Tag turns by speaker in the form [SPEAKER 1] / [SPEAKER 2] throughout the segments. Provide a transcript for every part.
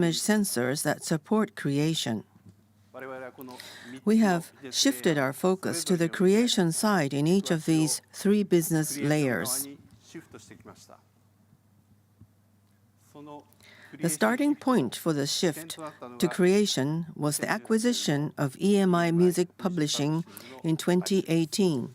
[SPEAKER 1] image sensors that support creation. We have shifted our focus to the creation side in each of these three business layers. The starting point for the shift to creation was the acquisition of EMI Music Publishing in 2018.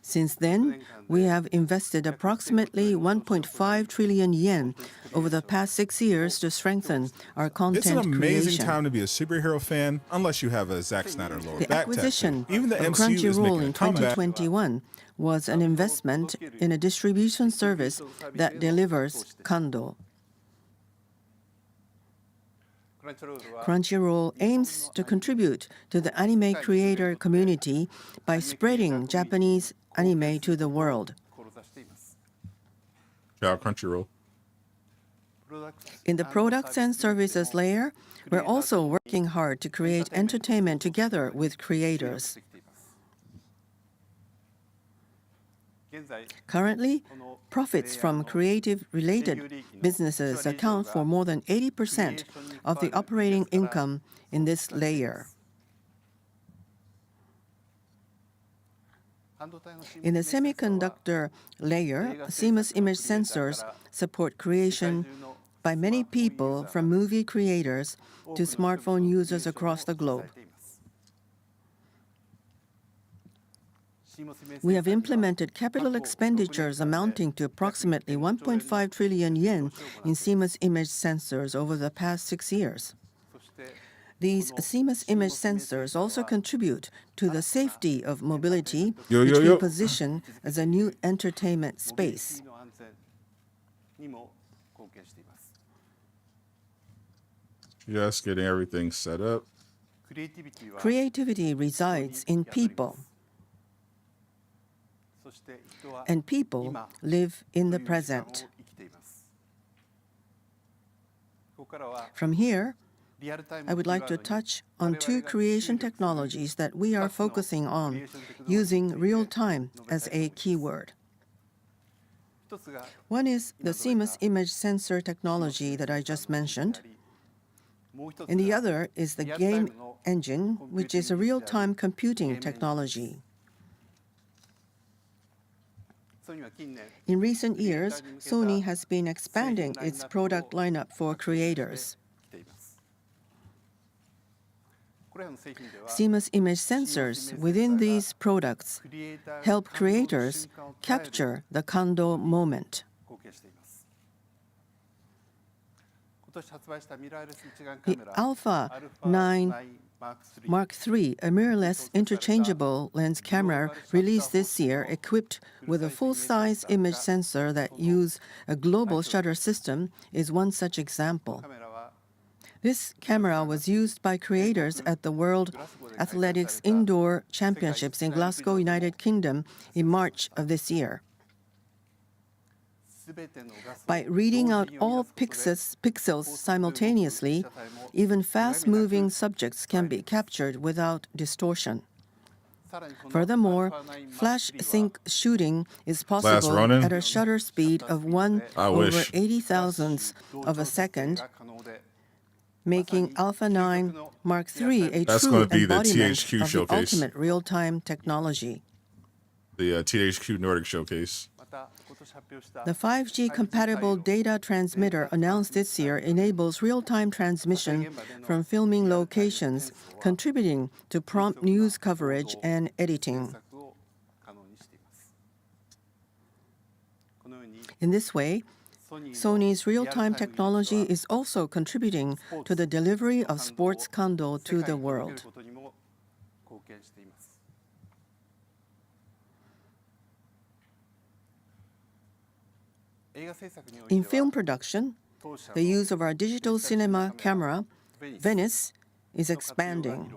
[SPEAKER 1] Since then, we have invested approximately 1.5 trillion yen over the past 6 years to strengthen our content
[SPEAKER 2] It's an amazing
[SPEAKER 1] creation.
[SPEAKER 2] time to be a superhero fan, unless you have a Zack Snyder lower
[SPEAKER 1] The
[SPEAKER 2] back
[SPEAKER 1] acquisition
[SPEAKER 2] tattoo. Even the
[SPEAKER 1] of
[SPEAKER 2] MCU is
[SPEAKER 1] Crunchyroll
[SPEAKER 2] making
[SPEAKER 1] in
[SPEAKER 2] a comeback.
[SPEAKER 1] 2021 was an investment in a distribution service that delivers Kando. Crunchyroll aims to contribute to the anime creator community by spreading Japanese anime to the world.
[SPEAKER 2] Yeah, Crunchyroll.
[SPEAKER 1] In the products and services layer, we're also working hard to create entertainment together with creators. Currently, profits from creative-related businesses account for more than 80% of the operating income in this layer. In the semiconductor layer, CMOS image sensors support creation by many people, from movie creators to smartphone users across the globe. We have implemented capital expenditures amounting to approximately 1.5 trillion yen in CMOS image sensors over the past 6 years. These CMOS image sensors also contribute to the safety of mobility, which we position as a new entertainment space.
[SPEAKER 2] Just getting everything set up.
[SPEAKER 1] Creativity resides in people, and people live in the present. From here, I would like to touch on two creation technologies that we are focusing on, using real-time as a keyword. One is the CMOS image sensor technology that I just mentioned, and the other is the game engine, which is a real-time computing technology. In recent years, Sony has been expanding its product lineup for creators. CMOS image sensors within these products help creators capture the Kando moment. The Alpha 9 Mark III, a mirrorless interchangeable lens camera released this year, equipped with a full-size image sensor that uses a global shutter system, is one such example. This camera was used by creators at the World Athletics Indoor Championships in Glasgow, United Kingdom in March of this year. By reading out all pixels simultaneously, even fast-moving subjects can be captured without distortion. Furthermore, flash sync shooting is possible at a shutter speed of 1/80,000th of a second, making Alpha 9 Mark III a true embodiment of the ultimate real-time technology.
[SPEAKER 2] The THQ Nordic Showcase.
[SPEAKER 1] The 5G-compatible data transmitter announced this year enables real-time transmission from filming locations, contributing to prompt news coverage and editing. In this way, Sony's real-time technology is also contributing to the delivery of sports Kando to the world. In film production, the use of our digital cinema camera, Venice, is expanding.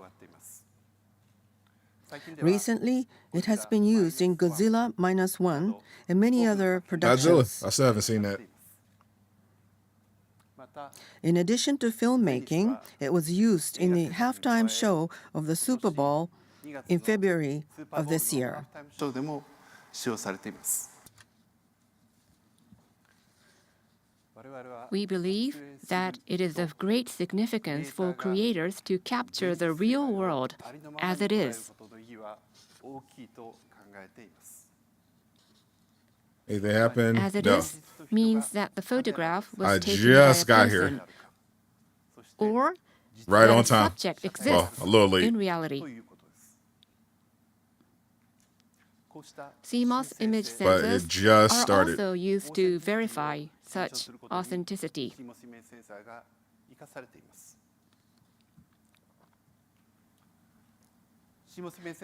[SPEAKER 1] Recently, it has been used in Godzilla -1 and many other productions.
[SPEAKER 2] Godzilla. I still haven't seen that.
[SPEAKER 1] In addition to filmmaking, it was used in the halftime show of the Super Bowl in February of this year.
[SPEAKER 3] We believe that it is of great significance for creators to capture the real world as it is.
[SPEAKER 2] Anything happened?
[SPEAKER 3] As it
[SPEAKER 2] No.
[SPEAKER 3] is means that the photograph was
[SPEAKER 2] I
[SPEAKER 3] taken by
[SPEAKER 2] just
[SPEAKER 3] a
[SPEAKER 2] got
[SPEAKER 3] person,
[SPEAKER 2] here.
[SPEAKER 3] or
[SPEAKER 2] Right
[SPEAKER 3] that
[SPEAKER 2] on
[SPEAKER 3] a
[SPEAKER 2] time.
[SPEAKER 3] subject exists
[SPEAKER 2] Well, a little late.
[SPEAKER 3] in reality. CMOS image
[SPEAKER 2] But it
[SPEAKER 3] sensors
[SPEAKER 2] just
[SPEAKER 3] are
[SPEAKER 2] started.
[SPEAKER 3] also used to verify such authenticity.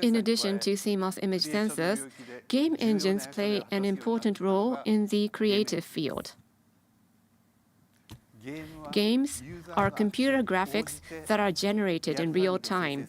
[SPEAKER 3] In addition to CMOS image sensors, game engines play an important role in the creative field. Games are computer graphics that are generated in real time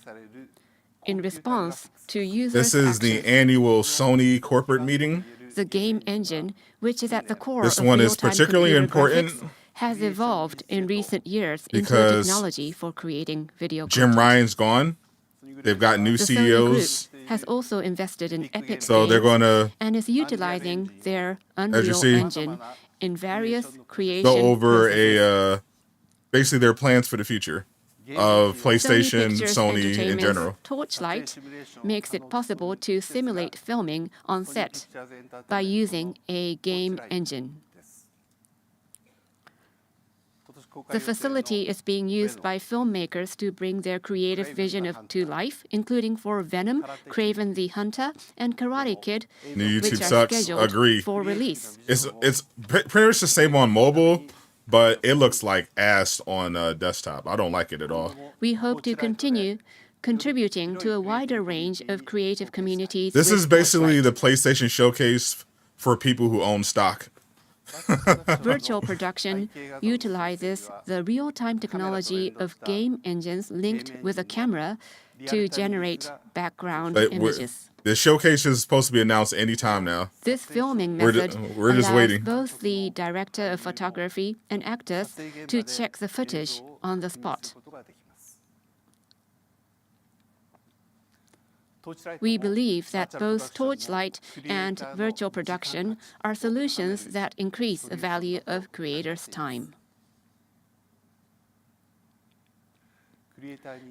[SPEAKER 3] in response to users'
[SPEAKER 2] This is the
[SPEAKER 3] actions.
[SPEAKER 2] annual Sony corporate meeting.
[SPEAKER 3] The game engine, which is at the core
[SPEAKER 2] This
[SPEAKER 3] of
[SPEAKER 2] one is
[SPEAKER 3] real-time
[SPEAKER 2] particularly
[SPEAKER 3] computer
[SPEAKER 2] important
[SPEAKER 3] graphics, has evolved in recent years into a
[SPEAKER 2] because
[SPEAKER 3] technology for creating video
[SPEAKER 2] Jim
[SPEAKER 3] content.
[SPEAKER 2] Ryan's gone. They've got new
[SPEAKER 3] The Sony Group
[SPEAKER 2] CEOs.
[SPEAKER 3] has also invested in Epic
[SPEAKER 2] So they're
[SPEAKER 3] Games
[SPEAKER 2] going to,
[SPEAKER 3] and is utilizing their
[SPEAKER 2] as you
[SPEAKER 3] Unreal
[SPEAKER 2] see,
[SPEAKER 3] Engine in various creation
[SPEAKER 2] go over
[SPEAKER 3] processes.
[SPEAKER 2] basically their plans for the future of
[SPEAKER 3] Sony
[SPEAKER 2] PlayStation,
[SPEAKER 3] Pictures
[SPEAKER 2] Sony in
[SPEAKER 3] Entertainment's
[SPEAKER 2] general.
[SPEAKER 3] Torchlight makes it possible to simulate filming on set by using a game engine. The facility is being used by filmmakers to bring their creative vision to life, including for Venom, Kraven the Hunter, and Karate Kid,
[SPEAKER 2] New
[SPEAKER 3] which
[SPEAKER 2] YouTube
[SPEAKER 3] are
[SPEAKER 2] sucks.
[SPEAKER 3] scheduled
[SPEAKER 2] Agree.
[SPEAKER 3] for release.
[SPEAKER 2] It's pretty much the same on mobile, but it looks like ass on desktop. I don't like it at all.
[SPEAKER 3] We hope to continue contributing to a wider range of creative communities.
[SPEAKER 2] This
[SPEAKER 3] with
[SPEAKER 2] is basically the
[SPEAKER 3] Torchlight.
[SPEAKER 2] PlayStation showcase for people who own stock.
[SPEAKER 3] Virtual production utilizes the real-time technology of game engines linked with a camera to generate background
[SPEAKER 2] But
[SPEAKER 3] images.
[SPEAKER 2] the showcase is supposed to be announced anytime now.
[SPEAKER 3] This filming
[SPEAKER 2] We're
[SPEAKER 3] method
[SPEAKER 2] just
[SPEAKER 3] allows
[SPEAKER 2] waiting.
[SPEAKER 3] both the director of photography and actors to check the footage on the spot. We believe that both Torchlight and virtual production are solutions that increase the value of creators' time.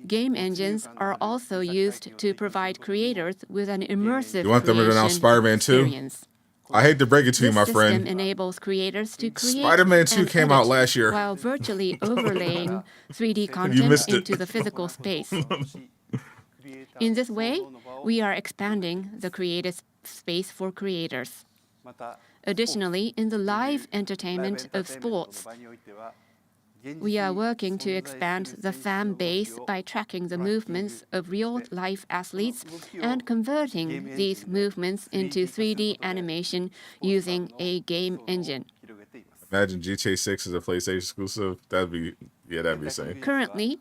[SPEAKER 3] Game engines are also used to provide creators with an immersive
[SPEAKER 2] You want them to announce
[SPEAKER 3] creation
[SPEAKER 2] Spider-Man 2?
[SPEAKER 3] experience.
[SPEAKER 2] I hate to break it to you,
[SPEAKER 3] This
[SPEAKER 2] my
[SPEAKER 3] system
[SPEAKER 2] friend.
[SPEAKER 3] enables creators to create
[SPEAKER 2] Spider-Man 2
[SPEAKER 3] and
[SPEAKER 2] came out
[SPEAKER 3] edit
[SPEAKER 2] last year.
[SPEAKER 3] while virtually overlaying 3D
[SPEAKER 2] You
[SPEAKER 3] content
[SPEAKER 2] missed it.
[SPEAKER 3] into the physical space. In this way, we are expanding the creative space for creators. Additionally, in the live entertainment of sports, we are working to expand the fan base by tracking the movements of real-life athletes and converting these movements into 3D animation using a game engine.
[SPEAKER 2] Imagine GTA 6 is a PlayStation exclusive. That'd be insane.
[SPEAKER 3] Currently,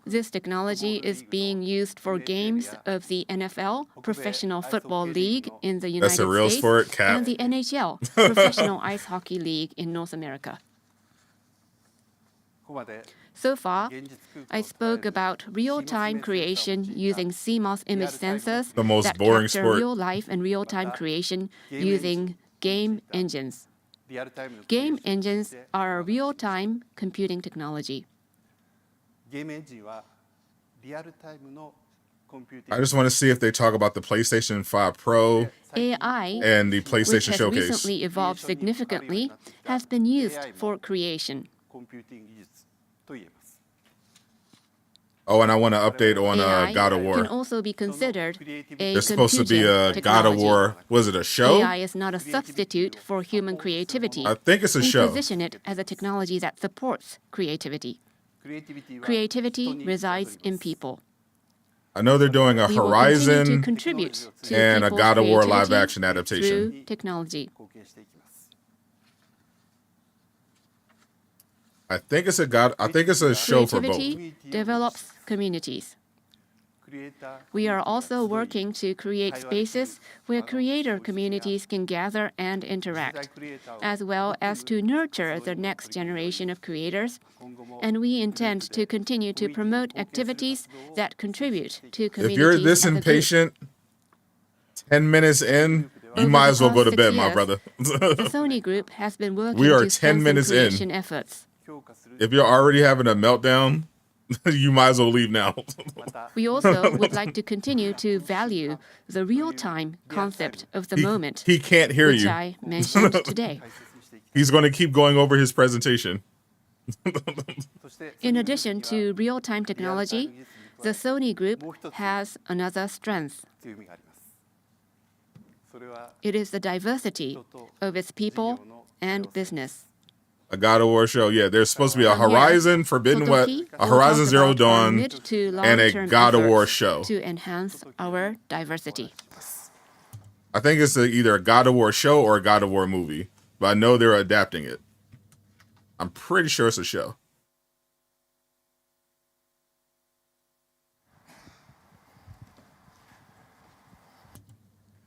[SPEAKER 3] this technology is being used for games of the NFL, Professional Football League in the
[SPEAKER 2] That's
[SPEAKER 3] United
[SPEAKER 2] a real
[SPEAKER 3] States,
[SPEAKER 2] sport, Cap.
[SPEAKER 3] and the NHL, Professional Ice Hockey League in North America. So far, I spoke about real-time creation using CMOS image sensors
[SPEAKER 2] The most
[SPEAKER 3] that
[SPEAKER 2] boring
[SPEAKER 3] capture
[SPEAKER 2] sport.
[SPEAKER 3] real-life and real-time creation using game engines. Game engines are a real-time computing technology.
[SPEAKER 2] I just want to see if they talk about the PlayStation 5 Pro
[SPEAKER 3] AI,
[SPEAKER 2] and the
[SPEAKER 3] which
[SPEAKER 2] PlayStation
[SPEAKER 3] has
[SPEAKER 2] Showcase.
[SPEAKER 3] recently evolved significantly, has been used for creation.
[SPEAKER 2] Oh, and I want to update on
[SPEAKER 3] AI
[SPEAKER 2] God of
[SPEAKER 3] can
[SPEAKER 2] War.
[SPEAKER 3] also be considered a
[SPEAKER 2] There's supposed to be a
[SPEAKER 3] computing
[SPEAKER 2] God of
[SPEAKER 3] technology.
[SPEAKER 2] War. Was it a show?
[SPEAKER 3] AI is not a substitute for human creativity.
[SPEAKER 2] I think it's a
[SPEAKER 3] We
[SPEAKER 2] show.
[SPEAKER 3] position it as a technology that supports creativity. Creativity resides in people.
[SPEAKER 2] I know they're doing a
[SPEAKER 3] We will continue to
[SPEAKER 2] Horizon
[SPEAKER 3] contribute to
[SPEAKER 2] and a
[SPEAKER 3] people's
[SPEAKER 2] God of War
[SPEAKER 3] creativity
[SPEAKER 2] live-action adaptation.
[SPEAKER 3] through technology.
[SPEAKER 2] I think it's a show for both.
[SPEAKER 3] Creativity develops communities. We are also working to create spaces where creator communities can gather and interact, as well as to nurture the next generation of creators, and we intend to continue to promote activities that contribute to communities
[SPEAKER 2] If you're this
[SPEAKER 3] as a group.
[SPEAKER 2] impatient, 10 minutes in, You might as well go to bed, my brother.
[SPEAKER 3] The Sony Group has been working
[SPEAKER 2] We are
[SPEAKER 3] to
[SPEAKER 2] 10
[SPEAKER 3] strengthen
[SPEAKER 2] minutes in.
[SPEAKER 3] creation efforts.
[SPEAKER 2] If you're already having a meltdown, you might as well leave now.
[SPEAKER 3] We also would like to continue to value the real-time concept of the moment,
[SPEAKER 2] He can't hear
[SPEAKER 3] which
[SPEAKER 2] you.
[SPEAKER 3] I mentioned today.
[SPEAKER 2] He's going to keep going over his presentation.
[SPEAKER 3] In addition to real-time technology, the Sony Group has another strength. It is the diversity of its people and business.
[SPEAKER 2] A God of War show. Yeah, there's supposed to be a
[SPEAKER 3] From here,
[SPEAKER 2] Horizon Forbidden West,
[SPEAKER 3] Totoki
[SPEAKER 2] a
[SPEAKER 3] will
[SPEAKER 2] Horizon
[SPEAKER 3] talk
[SPEAKER 2] Zero
[SPEAKER 3] about our
[SPEAKER 2] Dawn,
[SPEAKER 3] mid to
[SPEAKER 2] and a
[SPEAKER 3] long-term
[SPEAKER 2] God of War
[SPEAKER 3] efforts
[SPEAKER 2] show.
[SPEAKER 3] to enhance our diversity.
[SPEAKER 2] I think it's either a God of War show or a God of War movie, but I know they're adapting it. I'm pretty sure it's a show.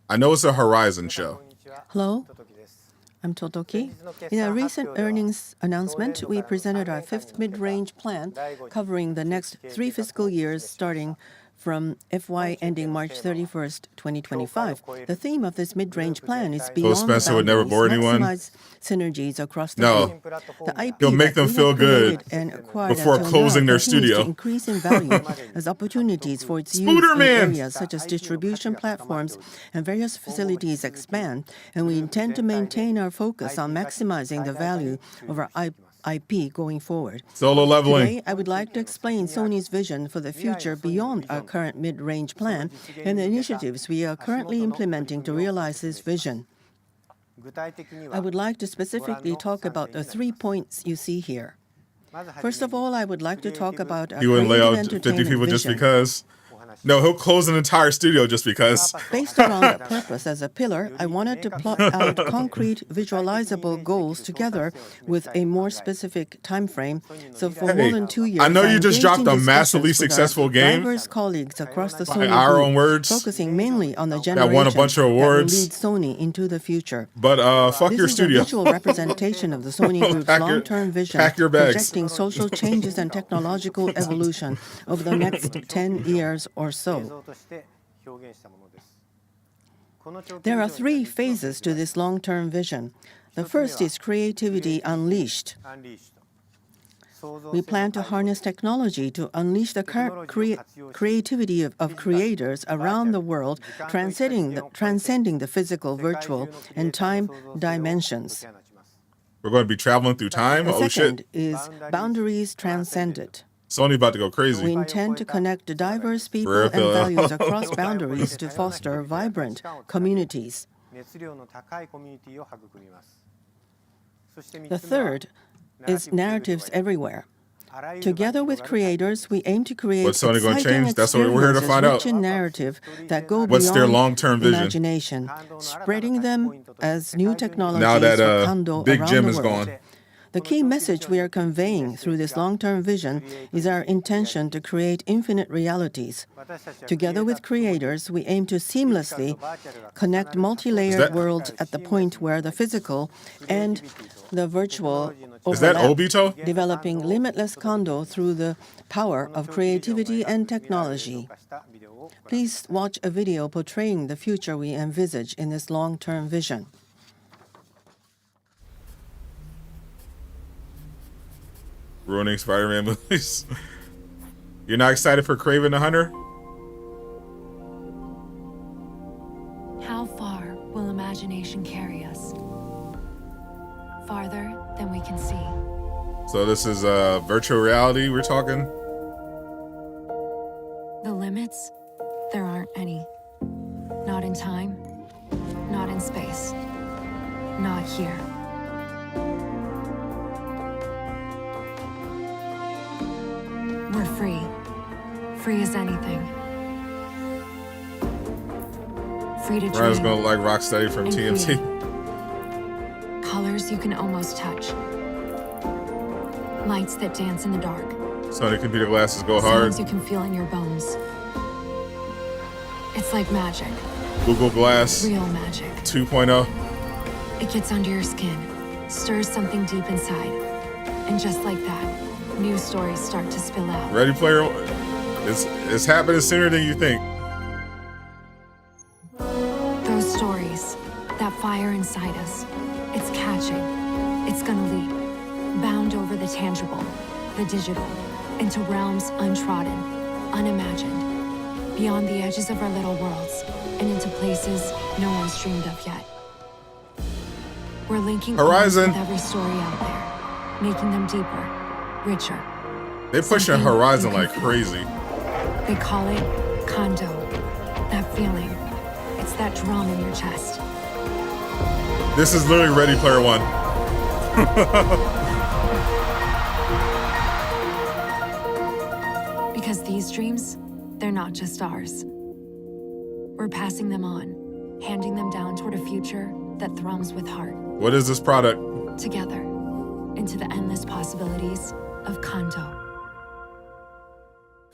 [SPEAKER 2] I know it's a Horizon show.
[SPEAKER 1] Hello, I'm Totoki. In a recent earnings announcement, we presented our fifth mid-range plan covering the next 3 fiscal years starting from FY ending March 31st, 2025. The theme of this mid-range plan is beyond
[SPEAKER 2] Spencer would never bore
[SPEAKER 1] boundaries,
[SPEAKER 2] anyone?
[SPEAKER 1] maximize synergies across the
[SPEAKER 2] No.
[SPEAKER 1] group. The IP
[SPEAKER 2] He'll make
[SPEAKER 1] that
[SPEAKER 2] them
[SPEAKER 1] we
[SPEAKER 2] feel
[SPEAKER 1] have
[SPEAKER 2] good
[SPEAKER 1] created and acquired
[SPEAKER 2] before
[SPEAKER 1] until
[SPEAKER 2] closing
[SPEAKER 1] now
[SPEAKER 2] their
[SPEAKER 1] continues
[SPEAKER 2] studio.
[SPEAKER 1] to increase in value as opportunities for its use in
[SPEAKER 2] Spooderman!
[SPEAKER 1] areas such as distribution platforms and various facilities expand, and we intend to maintain our focus on maximizing the value of our IP going forward.
[SPEAKER 2] Solo leveling.
[SPEAKER 1] Today, I would like to explain Sony's vision for the future beyond our current mid-range plan and the initiatives we are currently implementing to realize this vision. I would like to specifically talk about the 3 points you see here. First of all, I would like to talk about our
[SPEAKER 2] He wouldn't lay
[SPEAKER 1] creative
[SPEAKER 2] out 50
[SPEAKER 1] entertainment
[SPEAKER 2] people just
[SPEAKER 1] vision.
[SPEAKER 2] because. No, he'll close an entire studio just because.
[SPEAKER 1] Based around that purpose as a pillar, I wanted to plot out concrete, visualizable goals together with a more specific time frame. So for more than 2 years,
[SPEAKER 2] I know you just
[SPEAKER 1] engaged
[SPEAKER 2] dropped
[SPEAKER 1] in
[SPEAKER 2] a
[SPEAKER 1] discussions
[SPEAKER 2] massively
[SPEAKER 1] with our
[SPEAKER 2] successful game.
[SPEAKER 1] diverse colleagues across the
[SPEAKER 2] By
[SPEAKER 1] Sony
[SPEAKER 2] our
[SPEAKER 1] Group,
[SPEAKER 2] own words.
[SPEAKER 1] focusing mainly on the
[SPEAKER 2] That
[SPEAKER 1] generation
[SPEAKER 2] won a bunch of
[SPEAKER 1] that will
[SPEAKER 2] awards.
[SPEAKER 1] lead Sony into the future.
[SPEAKER 2] But fuck your
[SPEAKER 1] This is a
[SPEAKER 2] studio.
[SPEAKER 1] visual representation of the Sony Group's
[SPEAKER 2] Pack your-
[SPEAKER 1] long-term vision,
[SPEAKER 2] pack your bags.
[SPEAKER 1] projecting social changes and technological evolution over the next 10 years or so. There are 3 phases to this long-term vision. The first is creativity unleashed. We plan to harness technology to unleash the creativity of creators around the world, transcending the physical, virtual, and time dimensions.
[SPEAKER 2] We're going to be traveling through time?
[SPEAKER 1] The
[SPEAKER 2] Oh,
[SPEAKER 1] second
[SPEAKER 2] shit.
[SPEAKER 1] is boundaries transcended.
[SPEAKER 2] Sony about to go
[SPEAKER 1] We
[SPEAKER 2] crazy.
[SPEAKER 1] intend to connect diverse people
[SPEAKER 2] real,
[SPEAKER 1] and
[SPEAKER 2] Phil.
[SPEAKER 1] values across boundaries to foster vibrant communities. The third is narratives everywhere. Together with creators, we aim to create
[SPEAKER 2] What's Sony gonna
[SPEAKER 1] exciting
[SPEAKER 2] change? That's what we're here to find
[SPEAKER 1] experiences
[SPEAKER 2] out.
[SPEAKER 1] rich in narrative that go
[SPEAKER 2] What's their
[SPEAKER 1] beyond
[SPEAKER 2] long-term vision?
[SPEAKER 1] imagination, spreading them as new technologies
[SPEAKER 2] Now that
[SPEAKER 1] for Kando
[SPEAKER 2] Big
[SPEAKER 1] around
[SPEAKER 2] Jim
[SPEAKER 1] the
[SPEAKER 2] is
[SPEAKER 1] world.
[SPEAKER 2] gone.
[SPEAKER 1] The key message we are conveying through this long-term vision is our intention to create infinite realities. Together with creators, we aim to seamlessly connect multi-layered worlds at the point where the physical and the virtual
[SPEAKER 2] Is that
[SPEAKER 1] overlap,
[SPEAKER 2] Obito?
[SPEAKER 1] developing limitless Kando through the power of creativity and technology. Please watch a video portraying the future we envisage in this long-term vision.
[SPEAKER 2] Ruining Spider-Man movies. You're not excited for Kraven the Hunter?
[SPEAKER 4] How far will imagination carry us? Farther than we can see.
[SPEAKER 2] So this is virtual reality we're talking?
[SPEAKER 4] The limits? There aren't any. Not in time, not in space, not here. We're free. Free as anything. Free to
[SPEAKER 2] Ryan's
[SPEAKER 4] dream.
[SPEAKER 2] gonna like Rocksteady from
[SPEAKER 4] And
[SPEAKER 2] TMT.
[SPEAKER 4] Colors you can almost touch. Lights that dance in the dark.
[SPEAKER 2] Sony computer glasses go hard.
[SPEAKER 4] Sounds you can feel in your bones. It's like magic.
[SPEAKER 2] Google Glass
[SPEAKER 4] Real magic.
[SPEAKER 2] 2.0.
[SPEAKER 4] It gets under your skin, stirs something deep inside. And just like that, new stories start to spill out.
[SPEAKER 2] Ready Player it's happening sooner than you think.
[SPEAKER 4] Those stories, inside us. It's catching. It's gonna leap, bound over the tangible, the digital, into realms untrodden, unimagined, beyond the edges of our little worlds, and into places no one's dreamed of yet. We're linking
[SPEAKER 2] Horizon.
[SPEAKER 4] arms with every story out there, making them deeper, richer.
[SPEAKER 2] They're pushing
[SPEAKER 4] Something
[SPEAKER 2] Horizon
[SPEAKER 4] you
[SPEAKER 2] like
[SPEAKER 4] can feel.
[SPEAKER 2] crazy.
[SPEAKER 4] They call it Kondo. That feeling. It's that drum in your chest.
[SPEAKER 2] This is literally Ready Player One.
[SPEAKER 4] Because these dreams, they're not just ours. We're passing them on, handing them down toward a future that thrums with heart.
[SPEAKER 2] What is this product?
[SPEAKER 4] Together, into the endless possibilities of Kondo.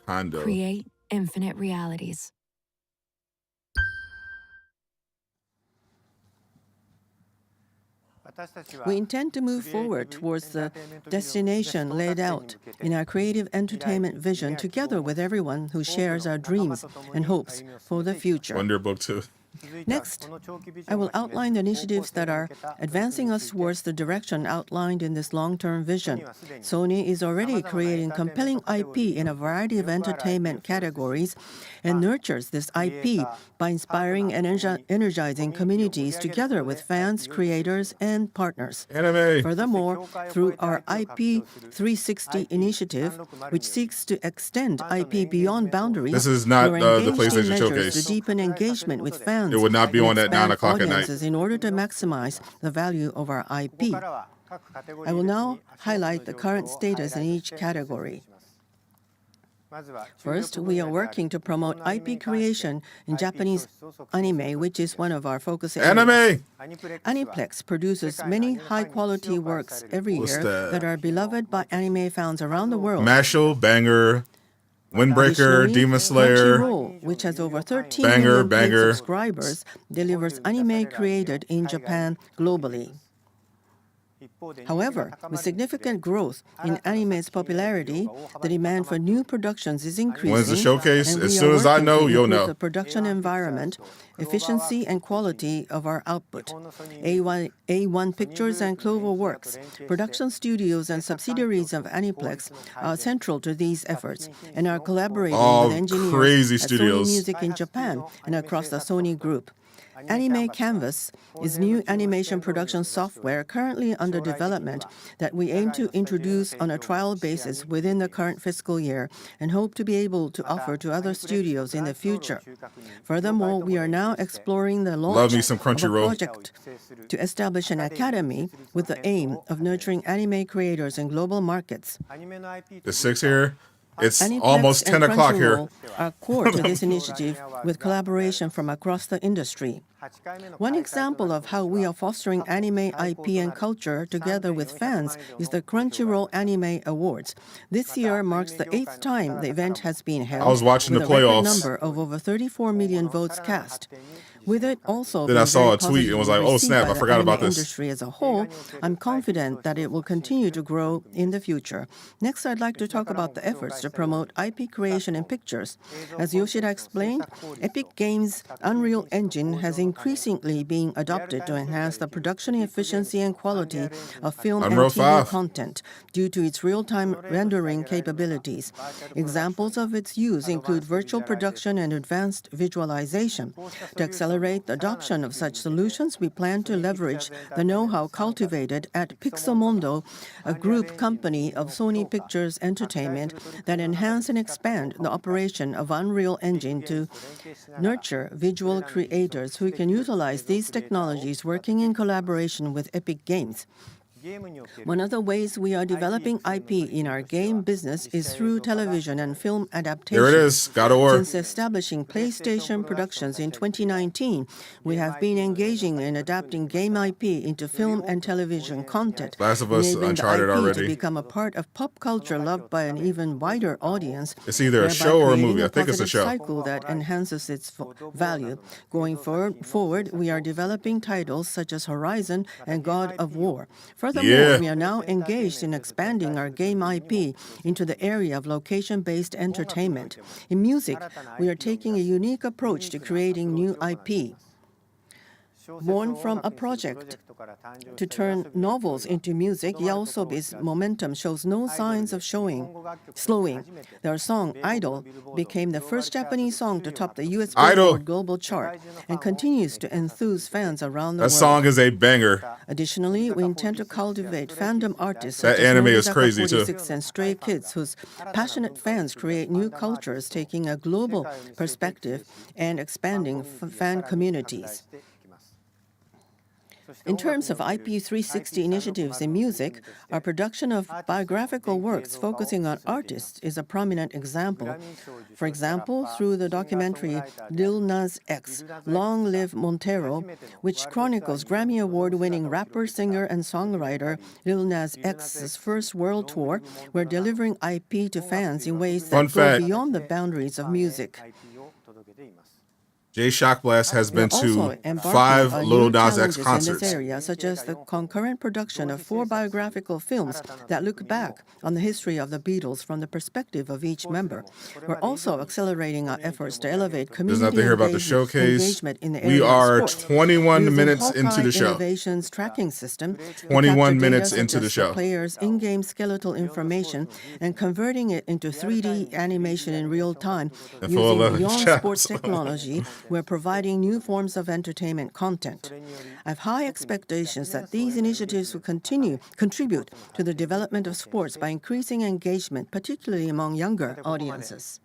[SPEAKER 2] Kondo.
[SPEAKER 4] Create infinite realities.
[SPEAKER 1] We intend to move forward towards the destination laid out in our creative entertainment vision together with everyone who shares our dreams and hopes for the future.
[SPEAKER 2] Wonder Book 2.
[SPEAKER 1] Next, I will outline the initiatives that are advancing us towards the direction outlined in this long-term vision. Sony is already creating compelling IP in a variety of entertainment categories and nurtures this IP by inspiring and energizing communities together with fans, creators, and partners.
[SPEAKER 2] Anime.
[SPEAKER 1] Furthermore, through our IP 360 initiative, which seeks to extend IP beyond boundaries,
[SPEAKER 2] This is not,
[SPEAKER 1] we're
[SPEAKER 2] the
[SPEAKER 1] engaged in
[SPEAKER 2] PlayStation
[SPEAKER 1] measures
[SPEAKER 2] Showcase.
[SPEAKER 1] to deepen engagement with fans.
[SPEAKER 2] It would not be
[SPEAKER 1] and
[SPEAKER 2] on at 9
[SPEAKER 1] expand
[SPEAKER 2] o'clock at night.
[SPEAKER 1] audiences in order to maximize the value of our IP. I will now highlight the current status in each category. First, we are working to promote IP creation in Japanese anime, which is one of our focus areas.
[SPEAKER 2] Anime.
[SPEAKER 1] Aniplex produces many high-quality works every
[SPEAKER 2] What's
[SPEAKER 1] year
[SPEAKER 2] that?
[SPEAKER 1] that are beloved by anime fans around the world.
[SPEAKER 2] Mashal, Banger, Windbreaker,
[SPEAKER 1] Additionally,
[SPEAKER 2] Demon Slayer.
[SPEAKER 1] Crunchyroll, which has over 13
[SPEAKER 2] Banger,
[SPEAKER 1] million paid
[SPEAKER 2] banger.
[SPEAKER 1] subscribers, delivers anime created in Japan globally. However, with significant growth in anime's popularity, the demand for new productions is increasing.
[SPEAKER 2] When's the showcase?
[SPEAKER 1] and
[SPEAKER 2] As
[SPEAKER 1] we
[SPEAKER 2] soon
[SPEAKER 1] are
[SPEAKER 2] as I
[SPEAKER 1] working
[SPEAKER 2] know,
[SPEAKER 1] to
[SPEAKER 2] you'll
[SPEAKER 1] improve
[SPEAKER 2] know.
[SPEAKER 1] the production environment, efficiency, and quality of our output. A1 Pictures and Cloverworks, production studios and subsidiaries of Aniplex, are central to these efforts and are collaborating
[SPEAKER 2] All
[SPEAKER 1] with engineers
[SPEAKER 2] crazy
[SPEAKER 1] at
[SPEAKER 2] studios.
[SPEAKER 1] Sony Music in Japan and across the Sony Group. Anime Canvas is new animation production software currently under development that we aim to introduce on a trial basis within the current fiscal year and hope to be able to offer to other studios in the future. Furthermore, we are now exploring the
[SPEAKER 2] Love
[SPEAKER 1] launch
[SPEAKER 2] me some
[SPEAKER 1] of a
[SPEAKER 2] Crunchyroll.
[SPEAKER 1] project to establish an academy with the aim of nurturing anime creators in global markets.
[SPEAKER 2] It's 6 here. It's
[SPEAKER 1] Aniplex
[SPEAKER 2] almost
[SPEAKER 1] and
[SPEAKER 2] 10 o'clock here.
[SPEAKER 1] Crunchyroll are core to this initiative with collaboration from across the industry. One example of how we are fostering anime IP and culture together with fans is the Crunchyroll Anime Awards. This year marks the 8th time the event has been held.
[SPEAKER 2] I was watching
[SPEAKER 1] with
[SPEAKER 2] the
[SPEAKER 1] a record
[SPEAKER 2] playoffs.
[SPEAKER 1] number of over 34 million votes cast. With it also
[SPEAKER 2] Then I
[SPEAKER 1] being
[SPEAKER 2] saw
[SPEAKER 1] very
[SPEAKER 2] a tweet and was like,
[SPEAKER 1] positively
[SPEAKER 2] oh,
[SPEAKER 1] received
[SPEAKER 2] snap,
[SPEAKER 1] by
[SPEAKER 2] I
[SPEAKER 1] the
[SPEAKER 2] forgot about
[SPEAKER 1] anime
[SPEAKER 2] this.
[SPEAKER 1] industry as a whole, I'm confident that it will continue to grow in the future. Next, I'd like to talk about the efforts to promote IP creation in pictures. As Yoshida explained, Epic Games' Unreal Engine has increasingly been adopted to enhance the production efficiency and quality of film and
[SPEAKER 2] Unreal
[SPEAKER 1] TV
[SPEAKER 2] 5.
[SPEAKER 1] content due to its real-time rendering capabilities. Examples of its use include virtual production and advanced visualization. To accelerate the adoption of such solutions, we plan to leverage the know-how cultivated at Pixelmondo, a group company of Sony Pictures Entertainment that enhance and expand the operation of Unreal Engine to nurture visual creators who can utilize these technologies working in collaboration with Epic Games. One of the ways we are developing IP in our game business is through television and film adaptation.
[SPEAKER 2] There it is. God of War.
[SPEAKER 1] Since establishing PlayStation Productions in 2019, we have been engaging in adapting game IP into film and television content,
[SPEAKER 2] Last of Us,
[SPEAKER 1] enabling
[SPEAKER 2] Uncharted
[SPEAKER 1] the IP
[SPEAKER 2] already.
[SPEAKER 1] to become a part of pop culture loved by an even wider audience.
[SPEAKER 2] It's either a
[SPEAKER 1] thereby
[SPEAKER 2] show or a
[SPEAKER 1] creating
[SPEAKER 2] movie. I think it's a
[SPEAKER 1] positive
[SPEAKER 2] show.
[SPEAKER 1] cycle that enhances its value. Going forward, we are developing titles such as Horizon and God of War. Furthermore,
[SPEAKER 2] Yeah.
[SPEAKER 1] we are now engaged in expanding our game IP into the area of location-based entertainment. In music, we are taking a unique approach to creating new IP. Born from a project to turn novels into music, Yaosobi's momentum shows no signs of slowing. Their song, Idol, became the first Japanese song to top the US
[SPEAKER 2] Idol.
[SPEAKER 1] Billboard Global Chart and continues to enthuse fans around the
[SPEAKER 2] That
[SPEAKER 1] world.
[SPEAKER 2] song is a banger.
[SPEAKER 1] Additionally, we intend to cultivate fandom artists
[SPEAKER 2] That
[SPEAKER 1] such as
[SPEAKER 2] anime is
[SPEAKER 1] Nobizaka
[SPEAKER 2] crazy, too.
[SPEAKER 1] 46 and Stray Kids, whose passionate fans create new cultures, taking a global perspective and expanding fan communities. In terms of IP 360 initiatives in music, our production of biographical works focusing on artists is a prominent example. For example, through the documentary Lil Nas X, Long Live Montero, which chronicles Grammy Award-winning rapper, singer, and songwriter Lil Nas X's first world tour, we're delivering IP to fans in ways
[SPEAKER 2] Fun
[SPEAKER 1] that go
[SPEAKER 2] fact.
[SPEAKER 1] beyond the boundaries of music.
[SPEAKER 2] Jay Shockblast has been
[SPEAKER 1] Also
[SPEAKER 2] to
[SPEAKER 1] embarking
[SPEAKER 2] 5
[SPEAKER 1] on
[SPEAKER 2] Lil
[SPEAKER 1] new
[SPEAKER 2] Nas X
[SPEAKER 1] challenges in
[SPEAKER 2] concerts.
[SPEAKER 1] this area, such as the concurrent production of 4 biographical films that look back on the history of the Beatles from the perspective of each member. We're also accelerating our efforts to elevate
[SPEAKER 2] There's
[SPEAKER 1] community
[SPEAKER 2] nothing here about the showcase.
[SPEAKER 1] engagement in the
[SPEAKER 2] We
[SPEAKER 1] area
[SPEAKER 2] are
[SPEAKER 1] of sport.
[SPEAKER 2] 21
[SPEAKER 1] Using
[SPEAKER 2] minutes into
[SPEAKER 1] Hawkeye
[SPEAKER 2] the show.
[SPEAKER 1] Innovation's tracking system, we
[SPEAKER 2] 21
[SPEAKER 1] capture
[SPEAKER 2] minutes
[SPEAKER 1] data
[SPEAKER 2] into the
[SPEAKER 1] such as
[SPEAKER 2] show.
[SPEAKER 1] players' in-game skeletal information and converting it into 3D animation in real time
[SPEAKER 2] And full
[SPEAKER 1] using
[SPEAKER 2] of
[SPEAKER 1] beyond
[SPEAKER 2] chaps.
[SPEAKER 1] sports technology. We're providing new forms of entertainment content. I have high expectations that these initiatives will contribute to the development of sports by increasing engagement, particularly among younger audiences.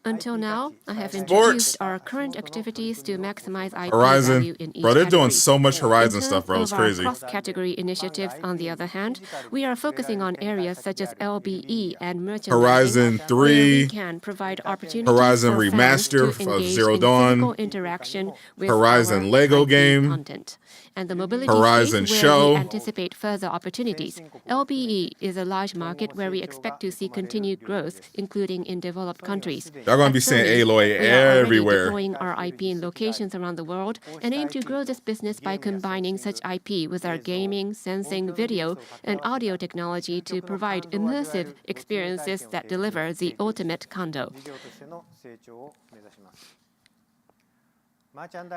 [SPEAKER 3] Until now, I have
[SPEAKER 2] Sports.
[SPEAKER 3] introduced our current activities to maximize IP value
[SPEAKER 2] Horizon.
[SPEAKER 3] in each
[SPEAKER 2] Bro, they're doing
[SPEAKER 3] category.
[SPEAKER 2] so much Horizon
[SPEAKER 3] In
[SPEAKER 2] stuff, bro.
[SPEAKER 3] terms
[SPEAKER 2] It's
[SPEAKER 3] of our
[SPEAKER 2] crazy.
[SPEAKER 3] cross-category initiatives, on the other hand, we are focusing on areas such as LBE and merchandising,
[SPEAKER 2] Horizon
[SPEAKER 3] where
[SPEAKER 2] 3,
[SPEAKER 3] we can provide opportunities
[SPEAKER 2] Horizon
[SPEAKER 3] for fans to
[SPEAKER 2] Remaster of
[SPEAKER 3] engage
[SPEAKER 2] Zero
[SPEAKER 3] in
[SPEAKER 2] Dawn,
[SPEAKER 3] physical interaction with
[SPEAKER 2] Horizon
[SPEAKER 3] our
[SPEAKER 2] Lego
[SPEAKER 3] IP
[SPEAKER 2] game,
[SPEAKER 3] content. And the mobility
[SPEAKER 2] Horizon
[SPEAKER 3] space where
[SPEAKER 2] show.
[SPEAKER 3] we anticipate further opportunities. LBE is a large market where we expect to see continued growth, including in developed countries.
[SPEAKER 2] Y'all gonna
[SPEAKER 3] At
[SPEAKER 2] be seeing
[SPEAKER 3] Sony,
[SPEAKER 2] Aloy
[SPEAKER 3] we are already
[SPEAKER 2] everywhere.
[SPEAKER 3] deploying our IP in locations around the world and aim to grow this business by combining such IP with our gaming, sensing, video, and audio technology to provide immersive experiences that deliver the ultimate condo.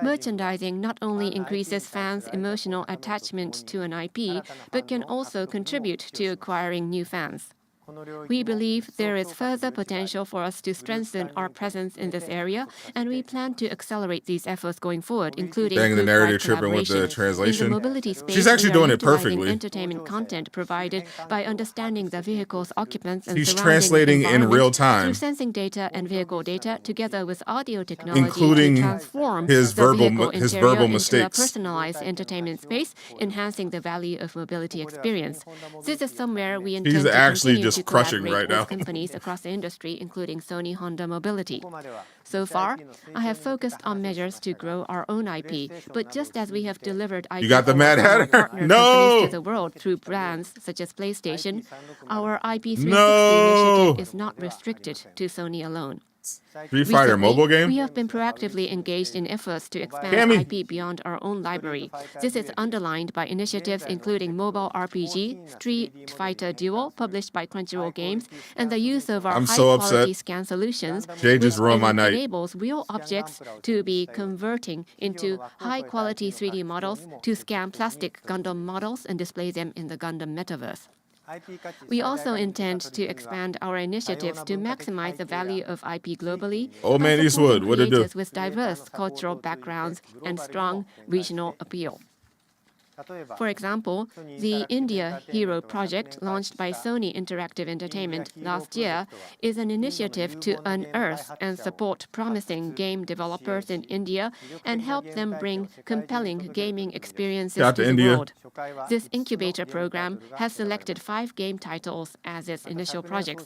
[SPEAKER 3] Merchandising not only increases fans' emotional attachment to an IP, but can also contribute to acquiring new fans. We believe there is further potential for us to strengthen our presence in this area, and we plan to accelerate these efforts going forward, including
[SPEAKER 2] Dang, the narrative
[SPEAKER 3] group-wide
[SPEAKER 2] tripping with the
[SPEAKER 3] collaboration.
[SPEAKER 2] translation.
[SPEAKER 3] In the mobility space,
[SPEAKER 2] She's actually
[SPEAKER 3] we are
[SPEAKER 2] doing it
[SPEAKER 3] utilizing
[SPEAKER 2] perfectly.
[SPEAKER 3] entertainment content provided by understanding the vehicle's occupants and
[SPEAKER 2] He's
[SPEAKER 3] surrounding
[SPEAKER 2] translating in
[SPEAKER 3] environment
[SPEAKER 2] real time.
[SPEAKER 3] through sensing data and vehicle data, together with audio technology
[SPEAKER 2] Including
[SPEAKER 3] to transform
[SPEAKER 2] his
[SPEAKER 3] the
[SPEAKER 2] verbal
[SPEAKER 3] vehicle
[SPEAKER 2] his
[SPEAKER 3] interior
[SPEAKER 2] verbal
[SPEAKER 3] into
[SPEAKER 2] mistakes.
[SPEAKER 3] a personalized entertainment space, enhancing the value of mobility experience. This is somewhere we intend to
[SPEAKER 2] actually
[SPEAKER 3] continue
[SPEAKER 2] just
[SPEAKER 3] to
[SPEAKER 2] crushing
[SPEAKER 3] collaborate
[SPEAKER 2] right
[SPEAKER 3] with
[SPEAKER 2] now.
[SPEAKER 3] companies across the industry, including Sony Honda Mobility. So far, I have focused on measures to grow our own IP, but just as we have delivered IP
[SPEAKER 2] You got the Mad
[SPEAKER 3] from our
[SPEAKER 2] Hatter?
[SPEAKER 3] partner
[SPEAKER 2] No!
[SPEAKER 3] companies to the world through brands such as PlayStation, our IP 360
[SPEAKER 2] No!
[SPEAKER 3] initiative is not restricted to Sony alone.
[SPEAKER 2] Street Fighter
[SPEAKER 3] Recently,
[SPEAKER 2] mobile game?
[SPEAKER 3] we have been proactively engaged in efforts to expand
[SPEAKER 2] Cammy.
[SPEAKER 3] IP beyond our own library. This is underlined by initiatives including mobile RPG, Street Fighter Duel, published by Crunchyroll Games, and the use of our
[SPEAKER 2] I'm so
[SPEAKER 3] high-quality
[SPEAKER 2] upset.
[SPEAKER 3] scan solutions,
[SPEAKER 2] Jay just
[SPEAKER 3] which
[SPEAKER 2] ruined my night.
[SPEAKER 3] enables real objects to be converting into high-quality 3D models to scan plastic Gundam models and display them in the Gundam metaverse. We also intend to expand our initiatives to maximize the value of IP globally
[SPEAKER 2] Old
[SPEAKER 3] by
[SPEAKER 2] Man Eastwood,
[SPEAKER 3] supporting
[SPEAKER 2] what'd it do?
[SPEAKER 3] creators with diverse cultural backgrounds and strong regional appeal. For example, the India Hero project, launched by Sony Interactive Entertainment last year, is an initiative to unearth and support promising game developers in India and help them bring compelling gaming experiences
[SPEAKER 2] Shout out
[SPEAKER 3] to
[SPEAKER 2] to
[SPEAKER 3] the
[SPEAKER 2] India.
[SPEAKER 3] world. This incubator program has selected 5 game titles as its initial projects.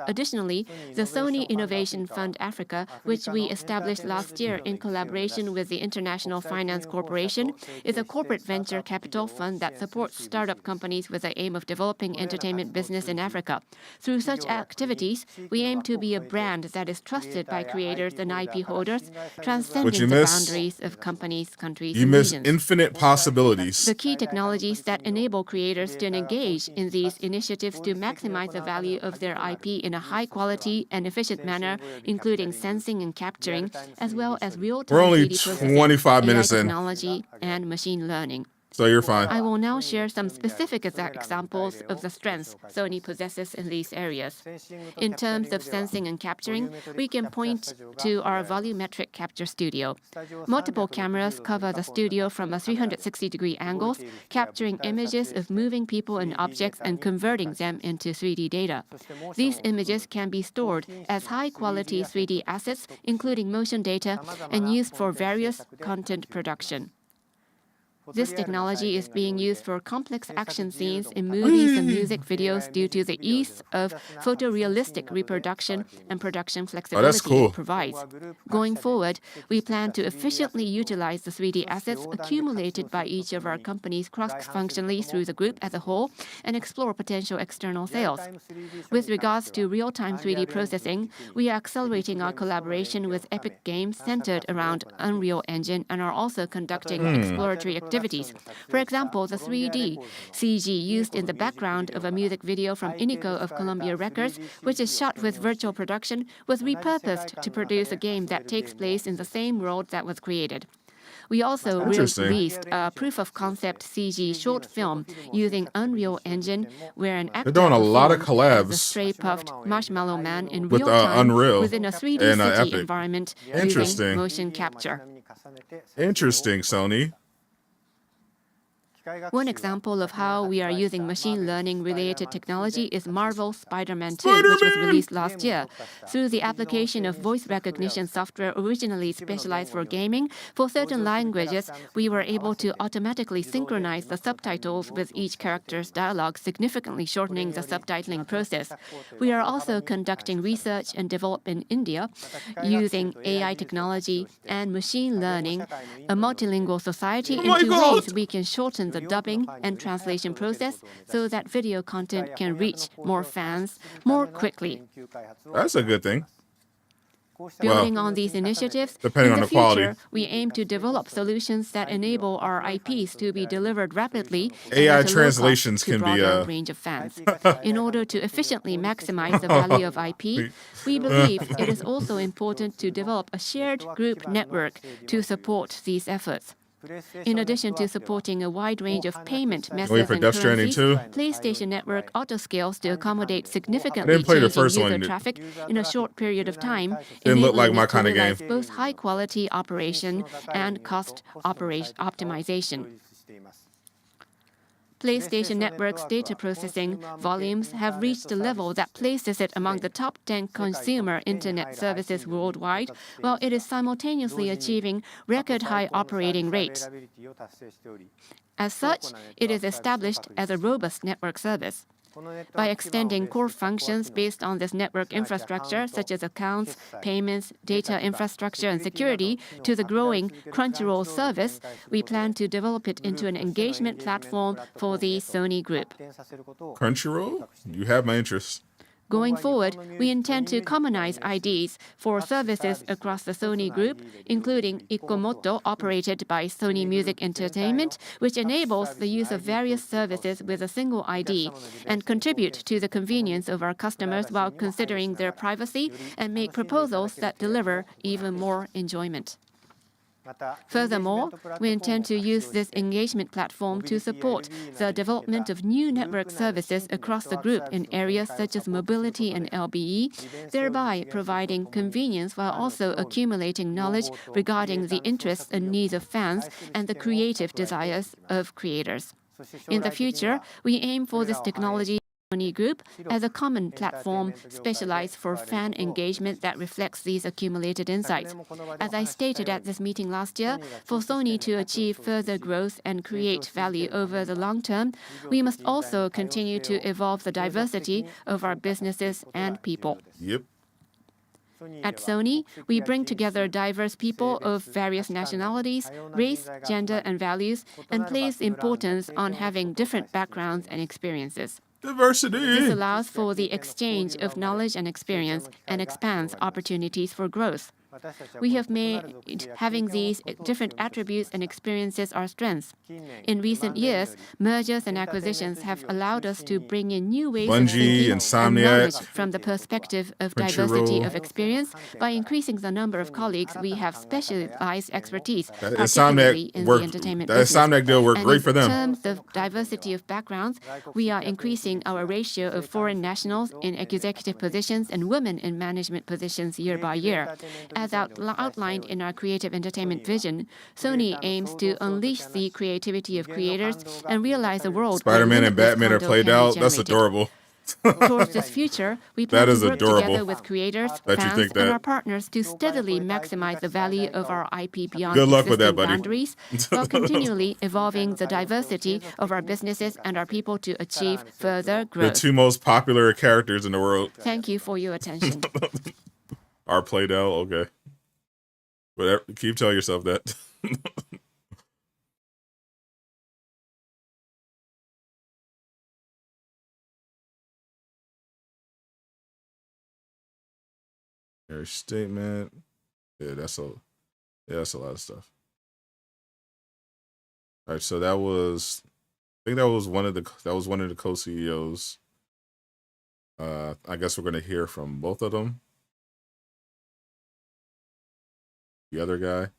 [SPEAKER 3] Additionally, the Sony Innovation Fund Africa, which we established last year in collaboration with the International Finance Corporation, is a corporate venture capital capital fund that supports startup companies with the aim of developing entertainment business in Africa. Through such activities, we aim to be a brand that is trusted by creators and IP holders, transcending the boundaries of companies, countries,
[SPEAKER 2] You
[SPEAKER 3] and
[SPEAKER 2] miss
[SPEAKER 3] regions.
[SPEAKER 2] infinite possibilities.
[SPEAKER 3] The key technologies that enable creators to engage in these initiatives to maximize the value of their IP in a high-quality and efficient manner, including sensing and capturing, as well as real-time
[SPEAKER 2] We're only
[SPEAKER 3] 3D processing,
[SPEAKER 2] 25
[SPEAKER 3] AI
[SPEAKER 2] minutes in.
[SPEAKER 3] technology, and machine learning.
[SPEAKER 2] So you're fine.
[SPEAKER 3] I will now share some specific examples of the strengths Sony possesses in these areas. In terms of sensing and capturing, we can point to our volumetric capture studio. Multiple cameras cover the studio from a 360-degree angles, capturing images of moving people and objects and converting them into 3D data. These images can be stored as high-quality 3D assets, including motion data, and used for various content production. This technology is being used for complex action scenes in movies and music videos due to the ease of photorealistic reproduction and production flexibility it provides. Going forward, we plan to efficiently utilize the 3D assets accumulated by each of our companies cross-functionally through the group as a whole and explore potential external sales. With regards to real-time 3D processing, we are accelerating our collaboration with Epic Games centered around Unreal Engine and are also conducting exploratory activities. For example, the 3D CG used in the background of a music video from Inico of Columbia Records, which is shot with virtual production, was repurposed to produce a game that takes place in the same world that was created. We also released a proof-of-concept CG short film using Unreal Engine, where an actor
[SPEAKER 2] doing a lot of
[SPEAKER 3] performed as
[SPEAKER 2] collabs
[SPEAKER 3] the stray-puffed marshmallow man in
[SPEAKER 2] with
[SPEAKER 3] real time
[SPEAKER 2] Unreal
[SPEAKER 3] within a 3D
[SPEAKER 2] and
[SPEAKER 3] city
[SPEAKER 2] Epic.
[SPEAKER 3] environment using
[SPEAKER 2] Interesting.
[SPEAKER 3] motion capture.
[SPEAKER 2] Interesting, Sony.
[SPEAKER 3] One example of how we are using machine learning-related technology is Marvel's Spider-Man 2, which was released last year. Through the application of voice recognition software originally specialized for gaming, for certain languages, we were able to automatically synchronize the subtitles with each character's dialogue, significantly shortening the subtitling process. We are also conducting research and development in India using AI technology and machine learning, a multilingual society, into ways we can shorten the dubbing and translation process so that video content can reach more fans more quickly.
[SPEAKER 2] That's a good thing.
[SPEAKER 3] Building on these initiatives,
[SPEAKER 2] depending
[SPEAKER 3] in
[SPEAKER 2] on
[SPEAKER 3] the
[SPEAKER 2] the quality.
[SPEAKER 3] future, we aim to develop solutions that enable our IPs to be delivered rapidly and
[SPEAKER 2] AI
[SPEAKER 3] at a low
[SPEAKER 2] translations
[SPEAKER 3] cost to
[SPEAKER 2] can be,
[SPEAKER 3] broader range of fans. In order to efficiently maximize the value of IP, we believe it is also important to develop a shared group network to support these efforts. In addition to supporting a wide range of payment methods
[SPEAKER 2] for
[SPEAKER 3] and
[SPEAKER 2] Death Stranding
[SPEAKER 3] currencies,
[SPEAKER 2] 2?
[SPEAKER 3] PlayStation Network auto-scales to accommodate significantly
[SPEAKER 2] play the
[SPEAKER 3] changing
[SPEAKER 2] first
[SPEAKER 3] user
[SPEAKER 2] one.
[SPEAKER 3] traffic in a short period of time,
[SPEAKER 2] Didn't look like
[SPEAKER 3] enabling
[SPEAKER 2] my
[SPEAKER 3] it to
[SPEAKER 2] kinda
[SPEAKER 3] realize
[SPEAKER 2] game.
[SPEAKER 3] both high-quality operation and cost optimization. PlayStation Network's data processing volumes have reached a level that places it among the top 10 consumer internet services worldwide, while it is simultaneously achieving record-high operating rates. As such, it is established as a robust network service. By extending core functions based on this network infrastructure, such as accounts, payments, data infrastructure, and security, to the growing Crunchyroll service, we plan to develop it into an engagement platform for the Sony Group.
[SPEAKER 2] Crunchyroll? You have my interest.
[SPEAKER 3] Going forward, we intend to commonize IDs for services across the Sony Group, including Ikomoto, operated by Sony Music Entertainment, which enables the use of various services with a single ID, and contribute to the convenience of our customers while considering their privacy and make proposals that deliver even more enjoyment. Furthermore, we intend to use this engagement platform to support the development of new network services across the group in areas such as mobility and LBE, thereby providing convenience while also accumulating knowledge regarding the interests and needs of fans and the creative desires of creators. In the future, we aim for this technology Sony Group as a common platform specialized for fan engagement that reflects these accumulated insights. As I stated at this meeting last year, for Sony to achieve further growth and create value over the long term, we must also continue to evolve the diversity of our businesses and people.
[SPEAKER 2] Yep.
[SPEAKER 3] At Sony, we bring together diverse people of various nationalities, race, gender, and values, and place importance on having different backgrounds and experiences.
[SPEAKER 2] Diversity.
[SPEAKER 3] This allows for the exchange of knowledge and experience and expands opportunities for growth. We have made having these different attributes and experiences our strengths. In recent years, mergers and acquisitions have allowed us to bring in new ways of
[SPEAKER 2] Bungie,
[SPEAKER 3] thinking and
[SPEAKER 2] Insomniac,
[SPEAKER 3] knowledge from the perspective of diversity
[SPEAKER 2] Crunchyroll.
[SPEAKER 3] of experience. By increasing the number of colleagues, we have specialized expertise,
[SPEAKER 2] That
[SPEAKER 3] particularly in the
[SPEAKER 2] worked,
[SPEAKER 3] entertainment
[SPEAKER 2] that
[SPEAKER 3] business.
[SPEAKER 2] Insomniac deal worked
[SPEAKER 3] And
[SPEAKER 2] great for
[SPEAKER 3] in
[SPEAKER 2] them.
[SPEAKER 3] terms of diversity of backgrounds, we are increasing our ratio of foreign nationals in executive positions and women in management positions year by year. As outlined in our creative entertainment vision, Sony aims to unleash the creativity of creators and realize a world where
[SPEAKER 2] Spider-Man and
[SPEAKER 3] limitless
[SPEAKER 2] Batman are
[SPEAKER 3] content
[SPEAKER 2] played
[SPEAKER 3] can be
[SPEAKER 2] out. That's
[SPEAKER 3] generated.
[SPEAKER 2] adorable.
[SPEAKER 3] Towards this future, we plan
[SPEAKER 2] That
[SPEAKER 3] to
[SPEAKER 2] is
[SPEAKER 3] work
[SPEAKER 2] adorable
[SPEAKER 3] together with creators,
[SPEAKER 2] that you
[SPEAKER 3] fans,
[SPEAKER 2] think
[SPEAKER 3] and
[SPEAKER 2] that.
[SPEAKER 3] our partners to steadily maximize the value of our IP beyond
[SPEAKER 2] Good luck with that,
[SPEAKER 3] existing
[SPEAKER 2] buddy.
[SPEAKER 3] boundaries, while continually evolving the diversity of our businesses and our people to achieve further
[SPEAKER 2] The
[SPEAKER 3] growth.
[SPEAKER 2] two most popular characters in the world
[SPEAKER 3] Thank you for your attention.
[SPEAKER 2] are played out. Okay. Whatever. Keep telling yourself that. Your statement. Yeah, that's a lot of stuff. All right, so that was, I think that was one of the co-CEOs. I guess we're gonna hear from both of them. The other guy.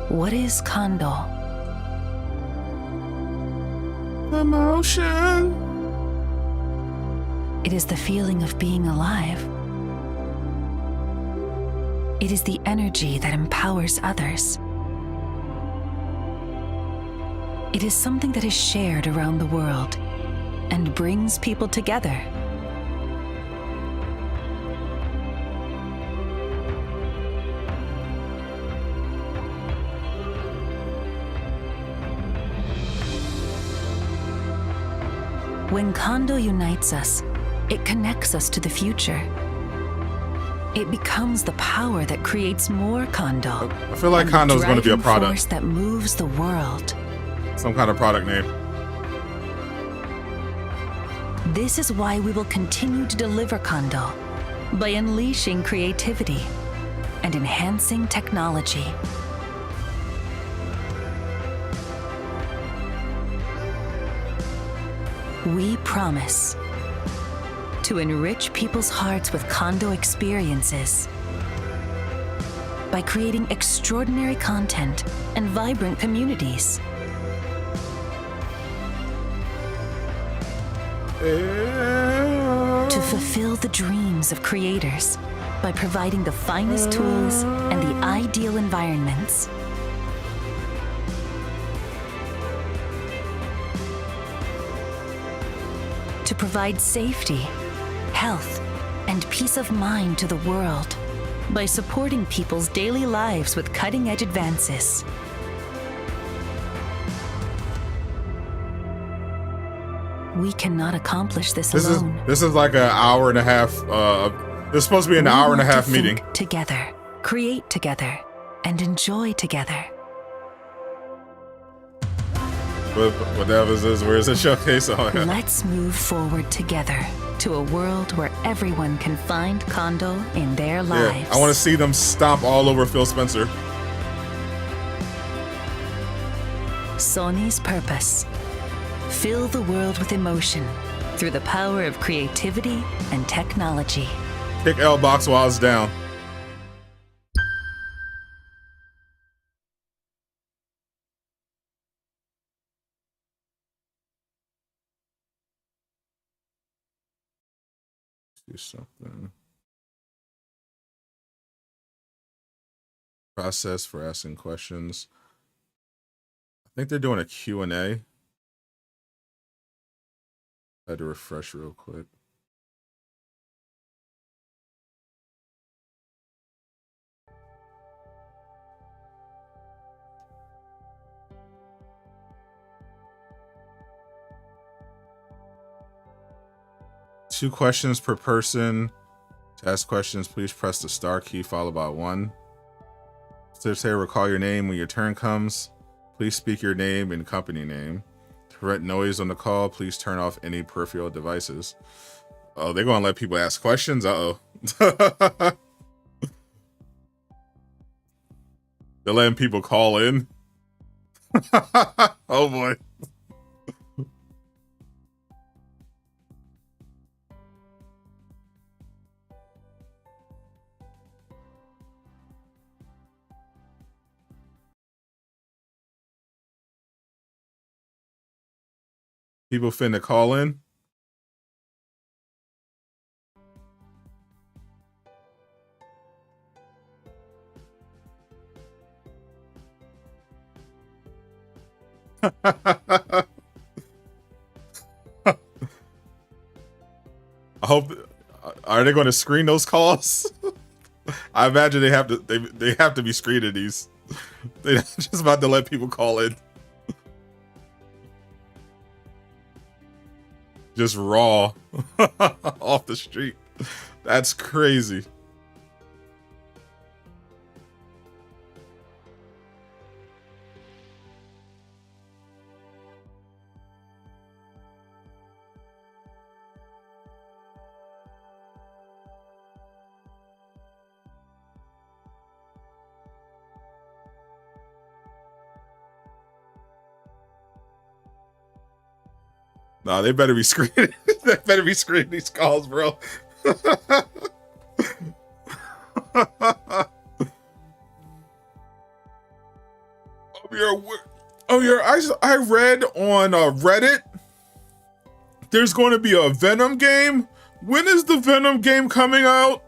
[SPEAKER 5] What is Kondo?
[SPEAKER 2] Emotion.
[SPEAKER 5] It is the feeling of being alive. It is the energy that empowers others. It is something that is shared around the world and brings people together. When Kondo unites us, it connects us to the future. It becomes the power that creates more Kondo.
[SPEAKER 2] I feel like Kondo is going to be a
[SPEAKER 5] driving
[SPEAKER 2] product.
[SPEAKER 5] force that moves the world.
[SPEAKER 2] Some kind of product name.
[SPEAKER 5] This is why we will continue to deliver Kondo by unleashing creativity and enhancing technology. We promise to enrich people's hearts with Kondo experiences by creating extraordinary content and vibrant communities. To fulfill the dreams of creators by providing the finest tools and the ideal environments. To provide safety, health, and peace of mind to the world by supporting people's daily lives with cutting-edge advances. We cannot accomplish this alone.
[SPEAKER 2] This is like an hour and a half. This is supposed to be an hour and a
[SPEAKER 5] We want
[SPEAKER 2] half
[SPEAKER 5] to
[SPEAKER 2] meeting.
[SPEAKER 5] think together, create together, and enjoy together.
[SPEAKER 2] Whatever this is, where is the showcase? Oh, yeah.
[SPEAKER 5] Let's move forward together to a world where everyone can find Kondo in their lives.
[SPEAKER 2] Yeah, I want to see them stomp all over Phil Spencer.
[SPEAKER 5] Sony's purpose: fill the world with emotion through the power of creativity and technology.
[SPEAKER 2] Kick L box while it's down. Do something. Process for asking questions. I think they're doing a Q&A. I had to refresh real quick. Two questions per person. To ask questions, please press the star key followed by 1. To say recall your name when your turn comes. Please speak your name and company name. To prevent noise on the call, please turn off any peripheral devices. Oh, they're going to let people ask questions? Uh-oh. They're letting people call in? Oh, boy. People finna call in? I hope. Are they going to screen those calls? I imagine they have to. They have to be screening these. They're not just about to let people call in. Just raw off the street. That's crazy. Nah, they better be screening. They better be screening these calls, bro. I read on Reddit there's going to be a Venom game. When is the Venom game coming out?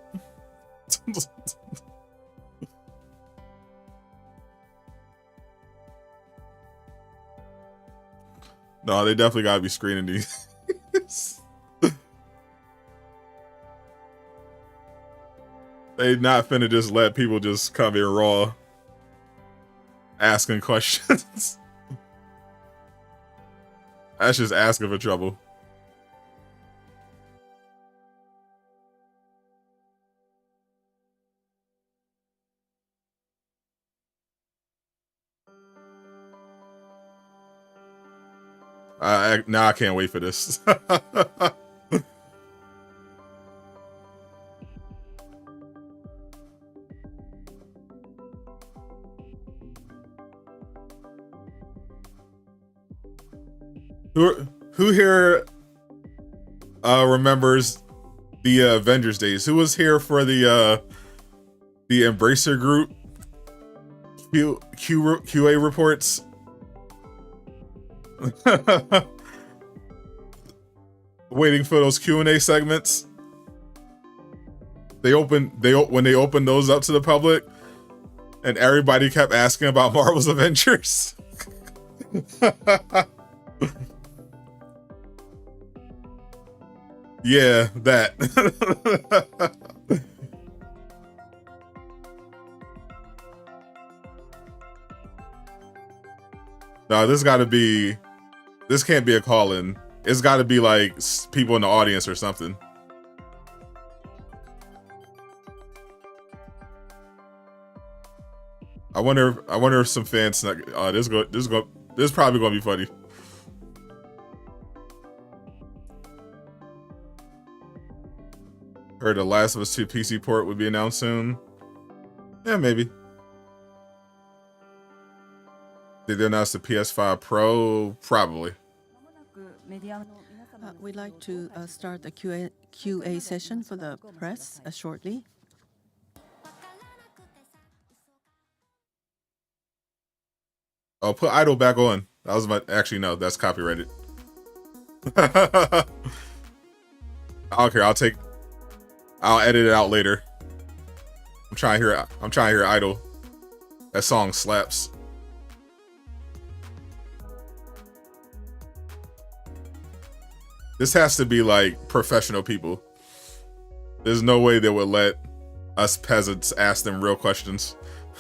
[SPEAKER 2] No, they definitely gotta be screening these. They not finna just let people just come in raw asking questions. That's just asking for trouble. Now I can't wait for this. Who here remembers the Avengers days? Who was here for the Embracer group QA reports? Waiting for those Q&A segments. When they opened those up to the public, and everybody kept asking about Marvel's Avengers. Yeah, that. No, this can't be a call-in. It's got to be like people in the audience or something. I wonder if some fans. This is probably gonna be funny. Heard the Last of Us 2 PC port would be announced soon. Yeah, maybe. Did they announce the PS5 Pro? Probably.
[SPEAKER 1] We'd like to start the QA session for the press shortly.
[SPEAKER 2] Oh, put idle back on. That was my. Actually, no, that's copyrighted. I don't care. I'll edit it out later. I'm trying to hear Idol. That song slaps. This has to be like professional people. There's no way they would let us peasants ask them real questions.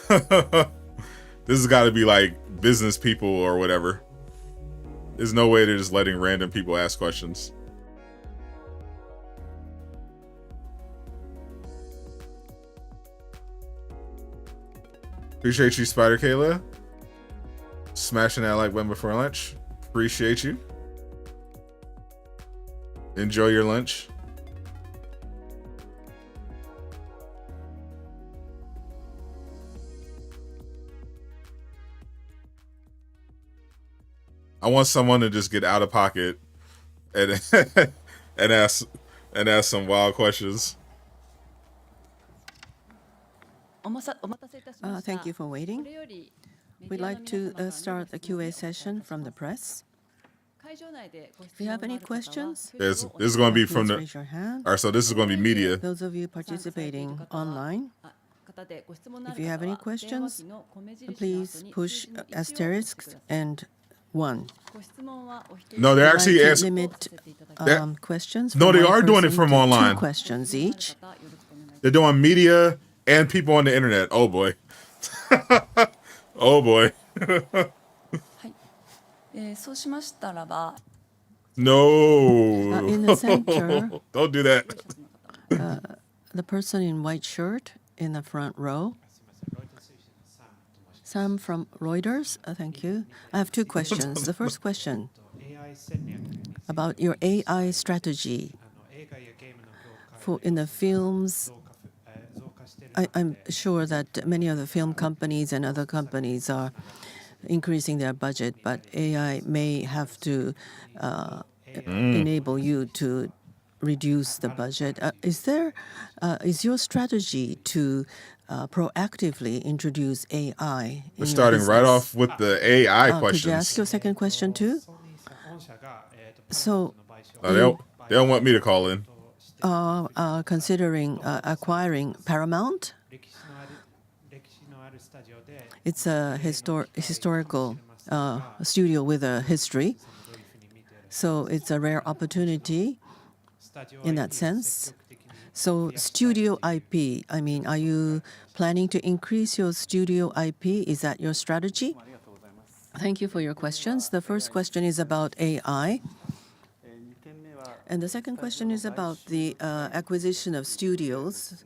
[SPEAKER 2] This has got to be like business people or whatever. There's no way they're just letting random people ask questions. Appreciate you, Spider Kayla. Smashing that like button before lunch. Appreciate you. Enjoy your lunch. I want someone to just get out of pocket and and ask some wild questions.
[SPEAKER 1] Thank you for waiting. We'd like to start the QA session from the press. If you have any questions,
[SPEAKER 2] This is going to be from
[SPEAKER 1] please
[SPEAKER 2] the.
[SPEAKER 1] raise your hand.
[SPEAKER 2] All right, so this is going to be media.
[SPEAKER 1] Those of you participating online, if you have any questions, please push asterisk and 1.
[SPEAKER 2] No, they're
[SPEAKER 1] I'd
[SPEAKER 2] actually
[SPEAKER 1] like to
[SPEAKER 2] asking.
[SPEAKER 1] limit questions.
[SPEAKER 2] No,
[SPEAKER 1] from
[SPEAKER 2] they
[SPEAKER 1] one
[SPEAKER 2] are doing it
[SPEAKER 1] person
[SPEAKER 2] from
[SPEAKER 1] to
[SPEAKER 2] online.
[SPEAKER 1] 2 questions each.
[SPEAKER 2] They're doing media and people on the internet. Oh boy. Oh boy. No.
[SPEAKER 1] In the center,
[SPEAKER 2] Don't do that.
[SPEAKER 1] the person in white shirt in the front row. Sam from Reuters, thank you. I have 2 questions. The first question about your AI strategy for in the films. I'm sure that many of the film companies and other companies are increasing their budget, but AI may have to enable you to reduce the budget. Is your strategy to proactively introduce AI?
[SPEAKER 2] We're starting right off with the AI
[SPEAKER 1] Could you ask
[SPEAKER 2] questions.
[SPEAKER 1] your second question too? So,
[SPEAKER 2] They don't want me to call in.
[SPEAKER 1] considering acquiring Paramount, it's a historical studio with a history. So it's a rare opportunity in that sense. So studio IP, I mean, are you planning to increase your studio IP? Is that your strategy? Thank you for your questions. The first question is about AI. And the second question is about the acquisition of studios,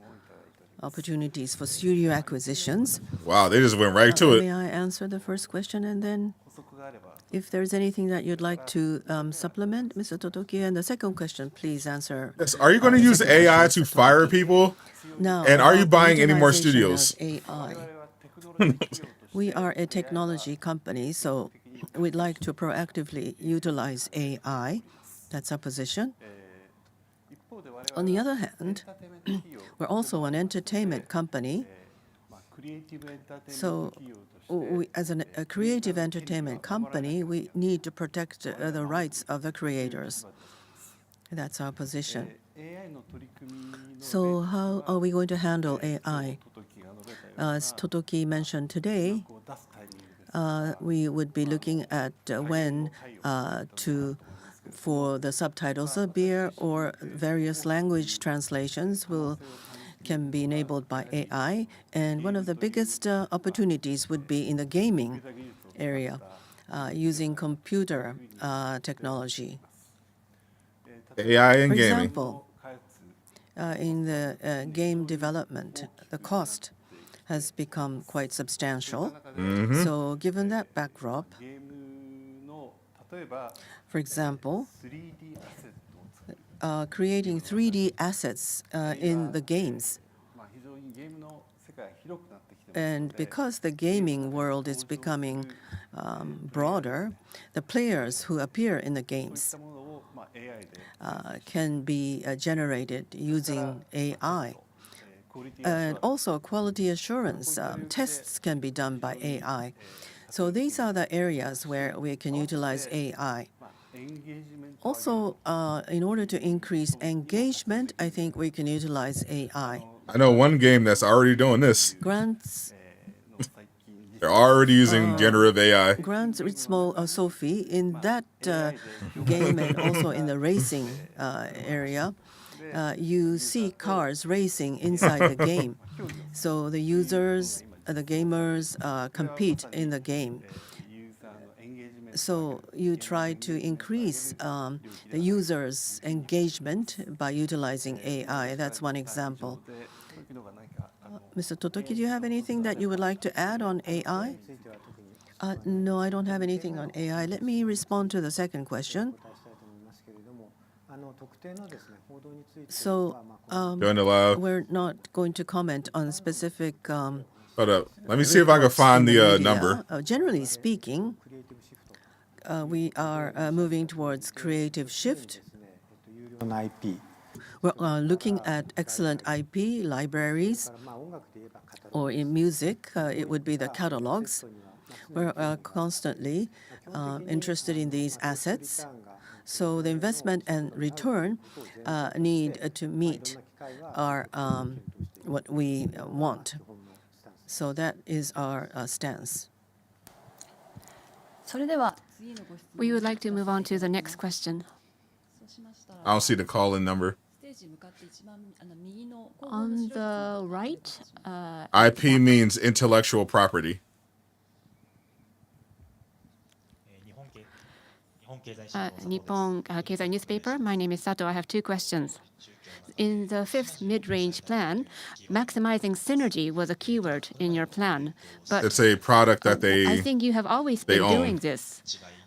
[SPEAKER 1] opportunities for studio acquisitions.
[SPEAKER 2] Wow, they just went right to
[SPEAKER 1] May
[SPEAKER 2] it.
[SPEAKER 1] I answer the first question, and then if there's anything that you'd like to supplement, Mr. Totoki, and the second question, please answer.
[SPEAKER 2] Yes. Are you going to use
[SPEAKER 1] second
[SPEAKER 2] AI
[SPEAKER 1] question,
[SPEAKER 2] to
[SPEAKER 1] Mr.
[SPEAKER 2] fire
[SPEAKER 1] Totoki.
[SPEAKER 2] people?
[SPEAKER 1] Now,
[SPEAKER 2] And are you
[SPEAKER 1] about the
[SPEAKER 2] buying any more
[SPEAKER 1] utilization
[SPEAKER 2] studios?
[SPEAKER 1] of AI. We are a technology company, so we'd like to proactively utilize AI. That's our position. On the other hand, we're also an entertainment company. So, as a creative entertainment company, we need to protect the rights of the creators. That's our position. So, how are we going to handle AI? As Totoki mentioned today, we would be looking at when for the subtitles appear or various language translations can be enabled by AI. And one of the biggest opportunities would be in the gaming area, using computer technology.
[SPEAKER 2] AI and
[SPEAKER 1] For
[SPEAKER 2] gaming.
[SPEAKER 1] example, in the game development, the cost has become quite substantial. So given that backdrop, for example, creating 3D assets in the games. And because the gaming world is becoming broader, the players who appear in the games can be generated using AI. And also quality assurance tests can be done by AI. So these are the areas where we can utilize AI. Also, in order to increase engagement, I think we can utilize AI.
[SPEAKER 2] I know one game that's already doing this.
[SPEAKER 1] Grants
[SPEAKER 2] They're already using generative AI.
[SPEAKER 1] Gran Turismo Sophie, in that game and also in the racing area, you see cars racing inside the game. So the users, the gamers compete in the game. So you try to increase the users' engagement by utilizing AI. That's one example. Mr. Totoki, do you have anything that you would like to add on AI? No, I don't have anything on AI. Let me respond to the second question. So
[SPEAKER 2] Doing it live.
[SPEAKER 1] we're not going to comment on specific.
[SPEAKER 2] Hold up. Let me see if I can find the number.
[SPEAKER 1] Generally speaking, we are moving towards creative shift. We're looking at excellent IP libraries, or in music, it would be the catalogs. We're constantly interested in these assets. So the investment and return need to meet our what we want. So that is our stance.
[SPEAKER 3] We would like to move on to the next question.
[SPEAKER 2] I don't see the call-in number.
[SPEAKER 3] On the right,
[SPEAKER 2] IP means intellectual property.
[SPEAKER 3] Nippon Keizai newspaper. My name is Sato. I have two questions. In the fifth mid-range plan, maximizing synergy was a keyword in your plan. But
[SPEAKER 2] It's a product that
[SPEAKER 3] I think you have always been
[SPEAKER 2] own.
[SPEAKER 3] doing this.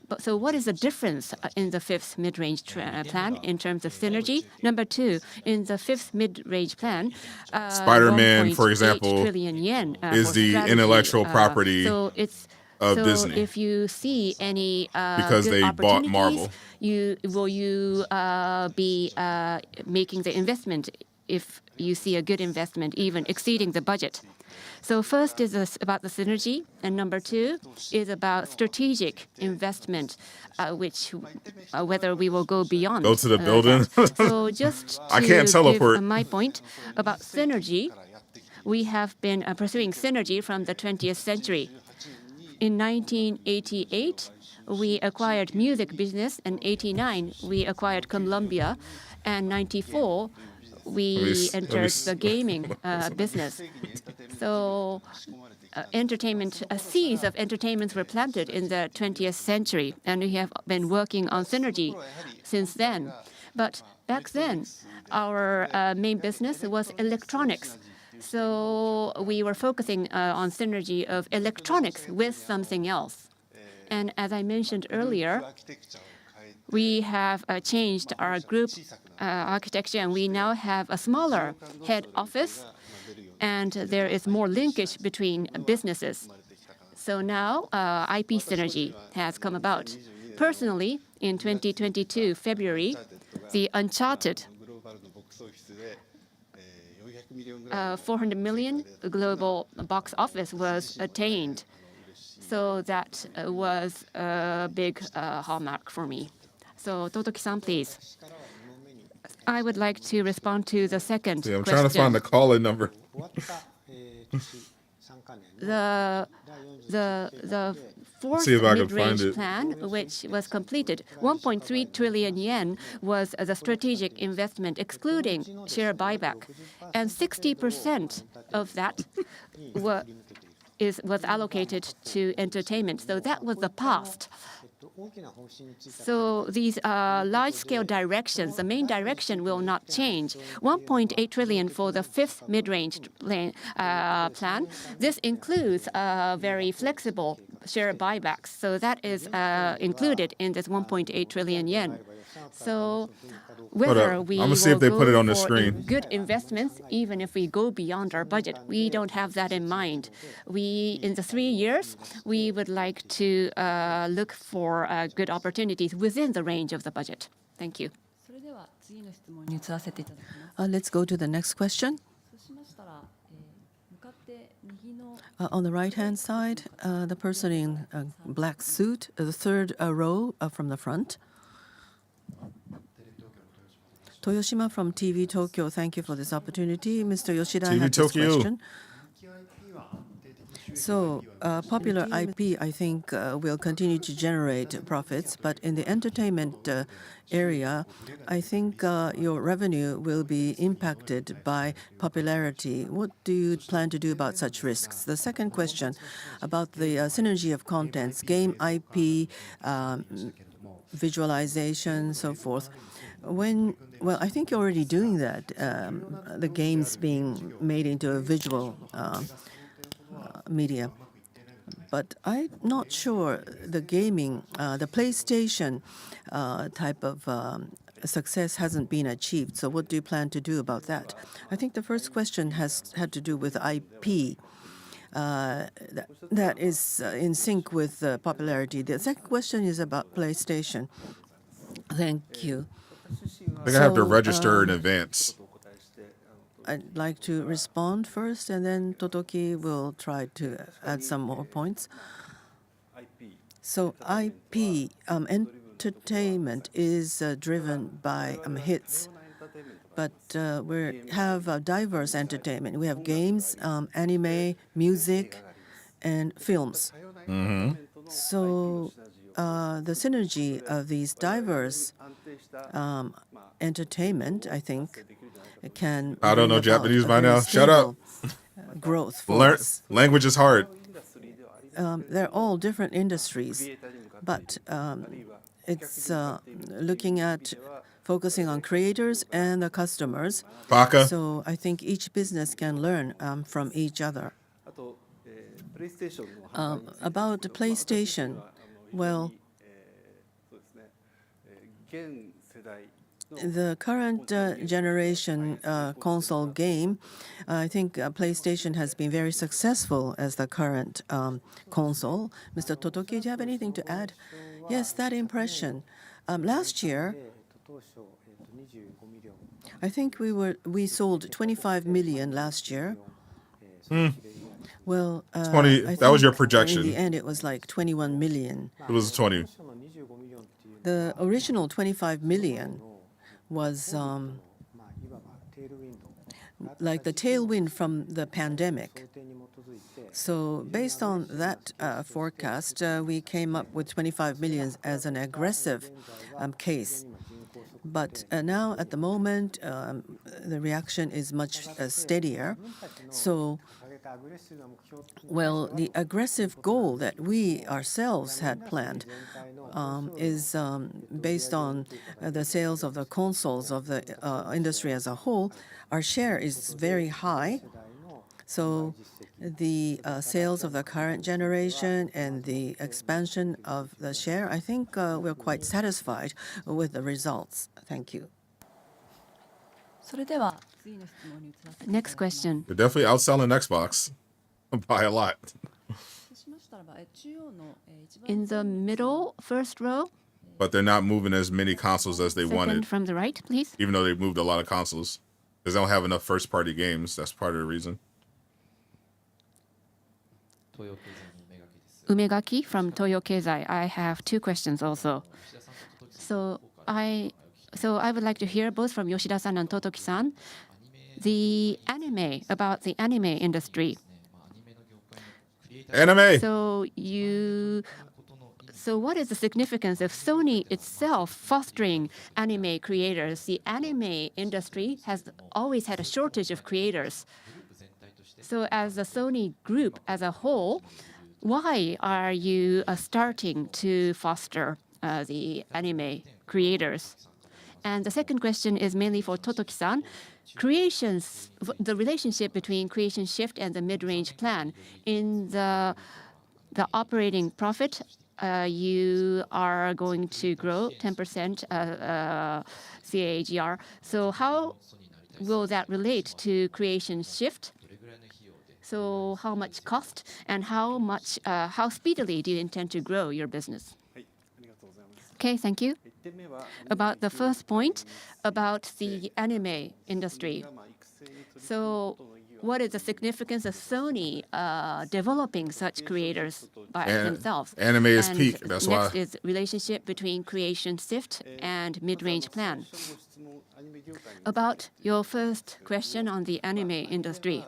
[SPEAKER 3] But so what is the difference in the fifth mid-range plan in terms of synergy? Number two, in the fifth mid-range plan,
[SPEAKER 2] Spider-Man, for
[SPEAKER 3] 1.8
[SPEAKER 2] example,
[SPEAKER 3] trillion yen,
[SPEAKER 2] is
[SPEAKER 3] for
[SPEAKER 2] the
[SPEAKER 3] strategy,
[SPEAKER 2] intellectual property
[SPEAKER 3] so it's
[SPEAKER 2] of
[SPEAKER 3] so
[SPEAKER 2] Disney.
[SPEAKER 3] if you see any
[SPEAKER 2] Because
[SPEAKER 3] good
[SPEAKER 2] they bought
[SPEAKER 3] opportunities,
[SPEAKER 2] Marvel.
[SPEAKER 3] will you be making the investment if you see a good investment, even exceeding the budget? So first is about the synergy, and number two is about strategic investment, which whether we will go beyond.
[SPEAKER 2] Go to the building.
[SPEAKER 3] So just to
[SPEAKER 2] I can't teleport.
[SPEAKER 3] give my point about synergy, we have been pursuing synergy from the 20th century. In 1988, we acquired music business, and 89 we acquired Columbia, and 94 we entered the gaming business. So entertainment, seeds of entertainment were planted in the 20th century, and we have been working on synergy since then. But back then, our main business was electronics. So we were focusing on synergy of electronics with something else. And as I mentioned earlier, we have changed our group architecture, and we now have a smaller head office, and there is more linkage between businesses. So now IP synergy has come about. Personally, in 2022 February, the Uncharted 400 million global box office was attained. So that was a big hallmark for me. So Totoki-san, please. I would like to respond to the second
[SPEAKER 2] I'm
[SPEAKER 3] question.
[SPEAKER 2] trying to find the call-in number.
[SPEAKER 3] The fourth
[SPEAKER 2] See if I can find
[SPEAKER 3] mid-range
[SPEAKER 2] it.
[SPEAKER 3] plan, which was completed, 1.3 trillion yen was the strategic investment, excluding share buyback, and 60% of that was allocated to entertainment. So that was the past. So these large-scale directions, the main direction will not change. 1.8 trillion for the fifth mid-range plan. This includes very flexible share buybacks. So that is included in this 1.8 trillion yen. So whether we
[SPEAKER 2] I'm gonna see if they
[SPEAKER 3] will
[SPEAKER 2] put it
[SPEAKER 3] go
[SPEAKER 2] on the
[SPEAKER 3] for
[SPEAKER 2] screen.
[SPEAKER 3] good investments, even if we go beyond our budget, we don't have that in mind. In the 3 years, we would like to look for good opportunities within the range of the budget. Thank you.
[SPEAKER 1] Let's go to the next question. On the right-hand side, the person in a black suit, the third row from the front. Toyoshima from TV Tokyo. Thank you for this opportunity. Mr. Yoshida, I
[SPEAKER 2] TV
[SPEAKER 1] have this
[SPEAKER 2] Tokyo.
[SPEAKER 1] question. So, popular IP, I think, will continue to generate profits, but in the entertainment area, I think your revenue will be impacted by popularity. What do you plan to do about such risks? The second question about the synergy of contents, game IP, visualization, so forth. Well, I think you're already doing that, the games being made into a visual media. But I'm not sure the gaming, the PlayStation type of success hasn't been achieved. So what do you plan to do about that? I think the first question had to do with IP. That is in sync with popularity. The second question is about PlayStation. Thank you.
[SPEAKER 2] I think I have to register in advance.
[SPEAKER 1] I'd like to respond first, and then Totoki will try to add some more points. So IP entertainment is driven by hits, but we have diverse entertainment. We have games, anime, music, and films. So the synergy of these diverse entertainment, I think, can
[SPEAKER 2] I don't know
[SPEAKER 1] bring about
[SPEAKER 2] Japanese
[SPEAKER 1] a
[SPEAKER 2] by
[SPEAKER 1] very
[SPEAKER 2] now. Shut up.
[SPEAKER 1] stable growth for us.
[SPEAKER 2] Language is hard.
[SPEAKER 1] They're all different industries, but it's looking at focusing on creators and the customers.
[SPEAKER 2] Baka.
[SPEAKER 1] So I think each business can learn from each other. About the PlayStation, well, the current generation console game, I think PlayStation has been very successful as the current console. Mr. Totoki, do you have anything to add? Yes, that impression. Last year, I think we sold 25 million last year. Well,
[SPEAKER 2] 20. That was your projection.
[SPEAKER 1] In the end, it was like 21 million.
[SPEAKER 2] It was 20.
[SPEAKER 1] The original 25 million was like the tailwind from the pandemic. So based on that forecast, we came up with 25 million as an aggressive case. But now at the moment, the reaction is much steadier. So, well, the aggressive goal that we ourselves had planned is based on the sales of the consoles of the industry as a whole. Our share is very high. So the sales of the current generation and the expansion of the share, I think we're quite satisfied with the results. Thank you.
[SPEAKER 3] Next question.
[SPEAKER 2] They're definitely outselling Xbox by a lot.
[SPEAKER 3] In the middle, first row.
[SPEAKER 2] But they're not moving as many consoles as they
[SPEAKER 3] Second
[SPEAKER 2] wanted,
[SPEAKER 3] from the right, please.
[SPEAKER 2] even though they moved a lot of consoles. Because they don't have enough first-party games. That's part of the reason.
[SPEAKER 3] Umegaki from Toyo Keizai. I have two questions also. So I would like to hear both from Yoshida-san and Totoki-san about the anime industry.
[SPEAKER 2] Anime!
[SPEAKER 3] So what is the significance of Sony itself fostering anime creators? The anime industry has always had a shortage of creators. So as the Sony group as a whole, why are you starting to foster the anime creators? And the second question is mainly for Totoki-san. The relationship between creation shift and the mid-range plan. In the operating profit, you are going to grow 10% CAGR. So how will that relate to creation shift? So how much cost and how speedily do you intend to grow your business? Okay, thank you. About the first point about the anime industry. So what is the significance of Sony developing such creators by themselves?
[SPEAKER 2] Anime is peak. That's why.
[SPEAKER 3] Next is relationship between creation shift and mid-range plan. About your first question on the anime industry.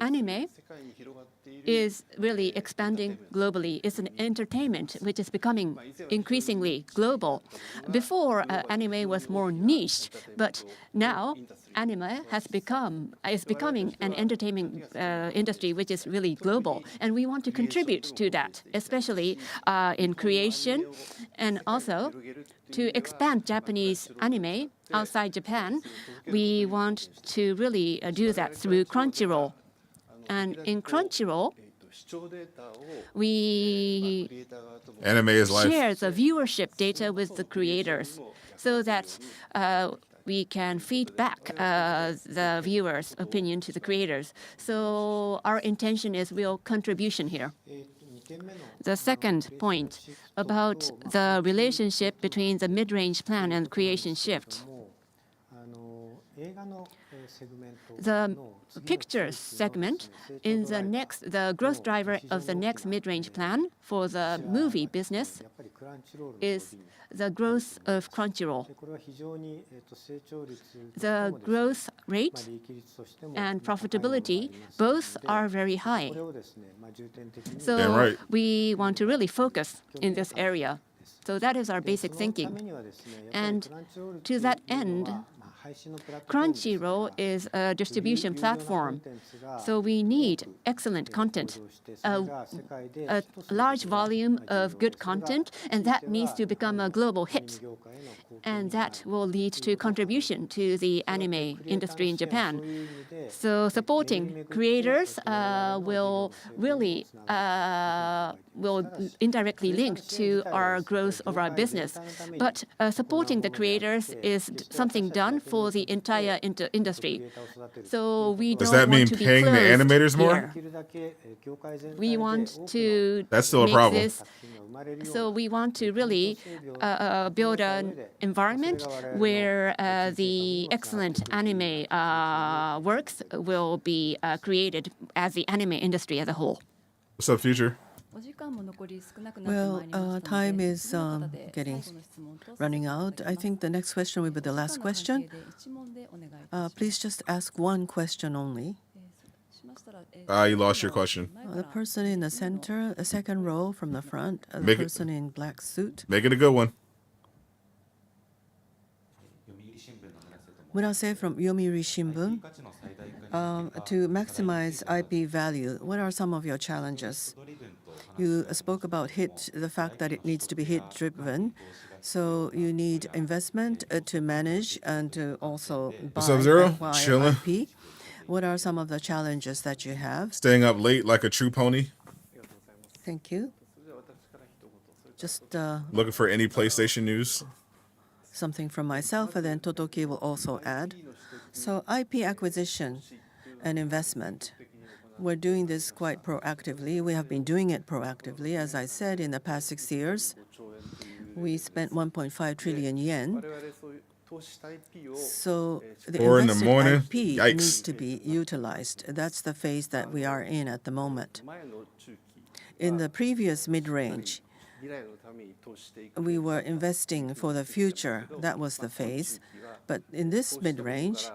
[SPEAKER 3] Anime is really expanding globally. It's an entertainment which is becoming increasingly global. Before, anime was more niche, but now anime is becoming an entertainment industry which is really global, and we want to contribute to that, especially in creation, and also to expand Japanese anime outside Japan. We want to really do that through Crunchyroll. And in Crunchyroll, we
[SPEAKER 2] Anime is life.
[SPEAKER 3] share the viewership data with the creators so that we can feed back the viewers' opinion to the creators. So our intention is real contribution here. The second point about the relationship between the mid-range plan and creation shift. The pictures segment in the growth driver of the next mid-range plan for the movie business is the growth of Crunchyroll. The growth rate and profitability both are very high. So
[SPEAKER 2] right.
[SPEAKER 3] we want to really focus in this area. So that is our basic thinking. And to that end, Crunchyroll is a distribution platform, so we need excellent content, a large volume of good content, and that needs to become a global hit. And that will lead to contribution to the anime industry in Japan. So supporting creators will really will indirectly link to our growth of our business. But supporting the creators is something done for the entire industry. So we
[SPEAKER 2] Does
[SPEAKER 3] don't
[SPEAKER 2] that
[SPEAKER 3] want
[SPEAKER 2] mean
[SPEAKER 3] to be
[SPEAKER 2] paying the
[SPEAKER 3] closed
[SPEAKER 2] animators more?
[SPEAKER 3] here. We want to
[SPEAKER 2] That's still a
[SPEAKER 3] make
[SPEAKER 2] problem.
[SPEAKER 3] this. So we want to really build an environment where the excellent anime works will be created as the anime industry as a whole.
[SPEAKER 2] What's up, Future?
[SPEAKER 1] Well, time is running out. I think the next question will be the last question. Please just ask one question only.
[SPEAKER 2] You lost your question.
[SPEAKER 1] The person in the center, the second row from the front, the
[SPEAKER 2] Make it-
[SPEAKER 1] person in black suit.
[SPEAKER 2] Make it a good one.
[SPEAKER 1] Murase from Yomiuri Shimbun. To maximize IP value, what are some of your challenges? You spoke about the fact that it needs to be hit-driven. So you need investment to manage and to also buy
[SPEAKER 2] What's up, Zero?
[SPEAKER 1] and acquire
[SPEAKER 2] Chilling.
[SPEAKER 1] IP. What are some of the challenges that you have?
[SPEAKER 2] Staying up late like a true pony.
[SPEAKER 1] Thank you. Just
[SPEAKER 2] Looking for any PlayStation news.
[SPEAKER 1] something from myself, and then Totoki will also add. So IP acquisition and investment. We're doing this quite proactively. We have been doing it proactively. As I said, in the past 6 years, we spent 1.5 trillion yen. So the
[SPEAKER 2] 4 in the
[SPEAKER 1] invested
[SPEAKER 2] morning?
[SPEAKER 1] IP
[SPEAKER 2] Yikes.
[SPEAKER 1] needs to be utilized. That's the phase that we are in at the moment. In the previous mid-range, we were investing for the future. That was the phase. But in this mid-range,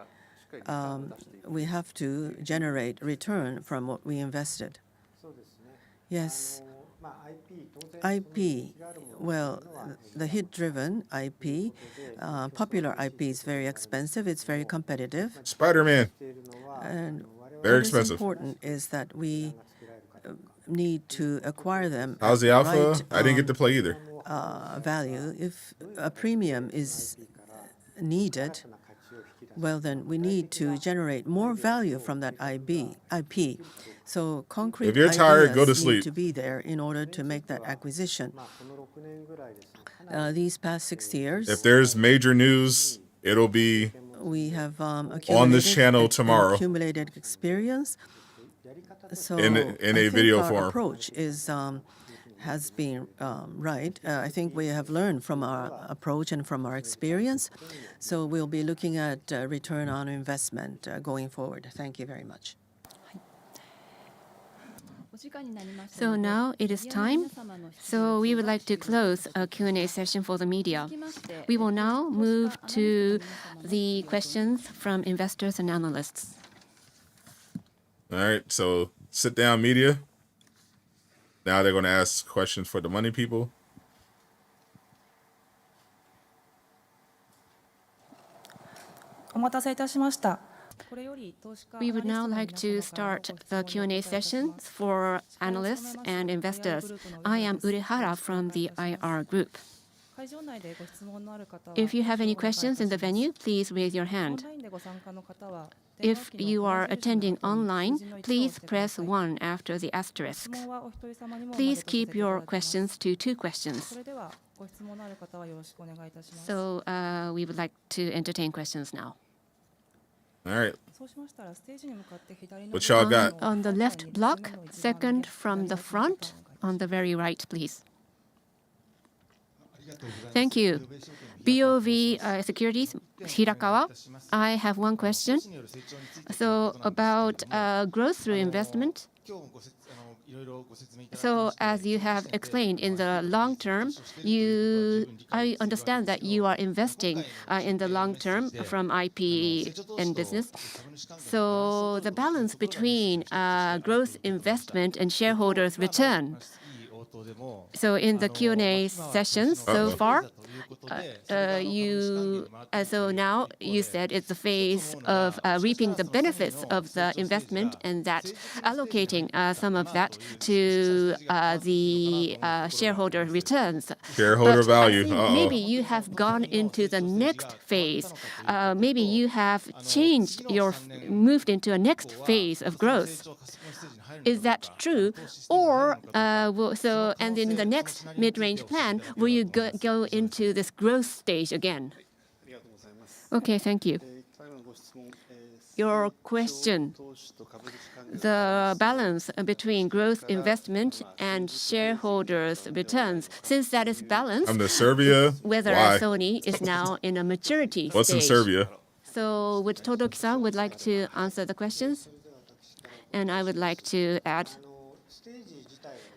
[SPEAKER 1] we have to generate return from what we invested. Yes. IP, well, the hit-driven IP, popular IP is very expensive. It's very competitive.
[SPEAKER 2] Spider-Man.
[SPEAKER 1] And
[SPEAKER 2] Very
[SPEAKER 1] what is
[SPEAKER 2] expensive.
[SPEAKER 1] important is that we need to acquire them
[SPEAKER 2] How's
[SPEAKER 1] at
[SPEAKER 2] the alpha?
[SPEAKER 1] right,
[SPEAKER 2] I didn't get to play either.
[SPEAKER 1] value. If a premium is needed, well, then we need to generate more value from that IP. So concrete
[SPEAKER 2] If you're tired, go to
[SPEAKER 1] ideas
[SPEAKER 2] sleep.
[SPEAKER 1] need to be there in order to make that acquisition. These past 6 years,
[SPEAKER 2] If there's major news, it'll be
[SPEAKER 1] we have
[SPEAKER 2] on this channel tomorrow.
[SPEAKER 1] accumulated experience. So
[SPEAKER 2] In a
[SPEAKER 1] I think
[SPEAKER 2] video
[SPEAKER 1] our
[SPEAKER 2] form.
[SPEAKER 1] approach has been right. I think we have learned from our approach and from our experience. So we'll be looking at return on investment going forward. Thank you very much.
[SPEAKER 3] So now it is time. So we would like to close a Q&A session for the media. We will now move to the questions from investors and analysts.
[SPEAKER 2] All right, so sit down, media. Now they're going to ask questions for the money people.
[SPEAKER 3] We would now like to start the Q&A sessions for analysts and investors. I am Urehara from the IR group. If you have any questions in the venue, please raise your hand. If you are attending online, please press 1 after the asterisk. Please keep your questions to 2 questions. So we would like to entertain questions now.
[SPEAKER 2] All right. What y'all got?
[SPEAKER 3] On the left block, second from the front, on the very right, please. Thank you. BOV Securities, Hirakawa. I have one question. So about growth through investment. So as you have explained, in the long term, I understand that you are investing in the long term from IP and business. So the balance between growth investment and shareholders' return. So in the Q&A sessions so far, so now you said it's a phase of reaping the benefits of the investment and that allocating some of that to the shareholder returns.
[SPEAKER 2] Shareholder value.
[SPEAKER 3] Maybe you have gone into the next phase. Maybe you have moved into a next phase of growth. Is that true? Or, and in the next mid-range plan, will you go into this growth stage again? Okay, thank you. Your question, the balance between growth investment and shareholders' returns, since that is balanced,
[SPEAKER 2] I'm in Serbia.
[SPEAKER 3] whether
[SPEAKER 2] Why?
[SPEAKER 3] Sony is now in a maturity
[SPEAKER 2] What's
[SPEAKER 3] stage.
[SPEAKER 2] in Serbia?
[SPEAKER 3] So would Totoki-san would like to answer the questions? And I would like to add,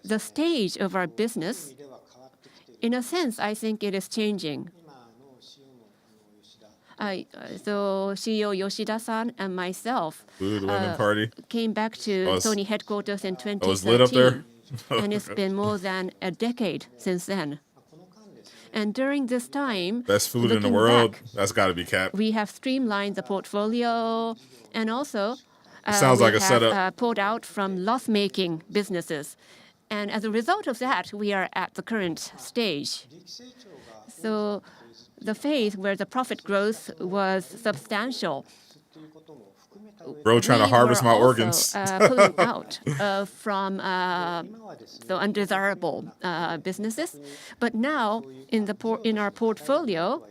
[SPEAKER 3] the stage of our business, in a sense, I think it is changing. So CEO Yoshida-san and myself came back to Sony headquarters in 2013.
[SPEAKER 2] I was lit up there.
[SPEAKER 3] And it's been more than a decade since then. And during this time,
[SPEAKER 2] best food in the world, that's got to be capped.
[SPEAKER 3] We have streamlined the portfolio, and also
[SPEAKER 2] sounds like a setup.
[SPEAKER 3] Pulled out from loss-making businesses. And as a result of that, we are at the current stage. So the phase where the profit growth was substantial.
[SPEAKER 2] Bro, trying to harvest my organs.
[SPEAKER 3] Pulling out from undesirable businesses. But now, in our portfolio,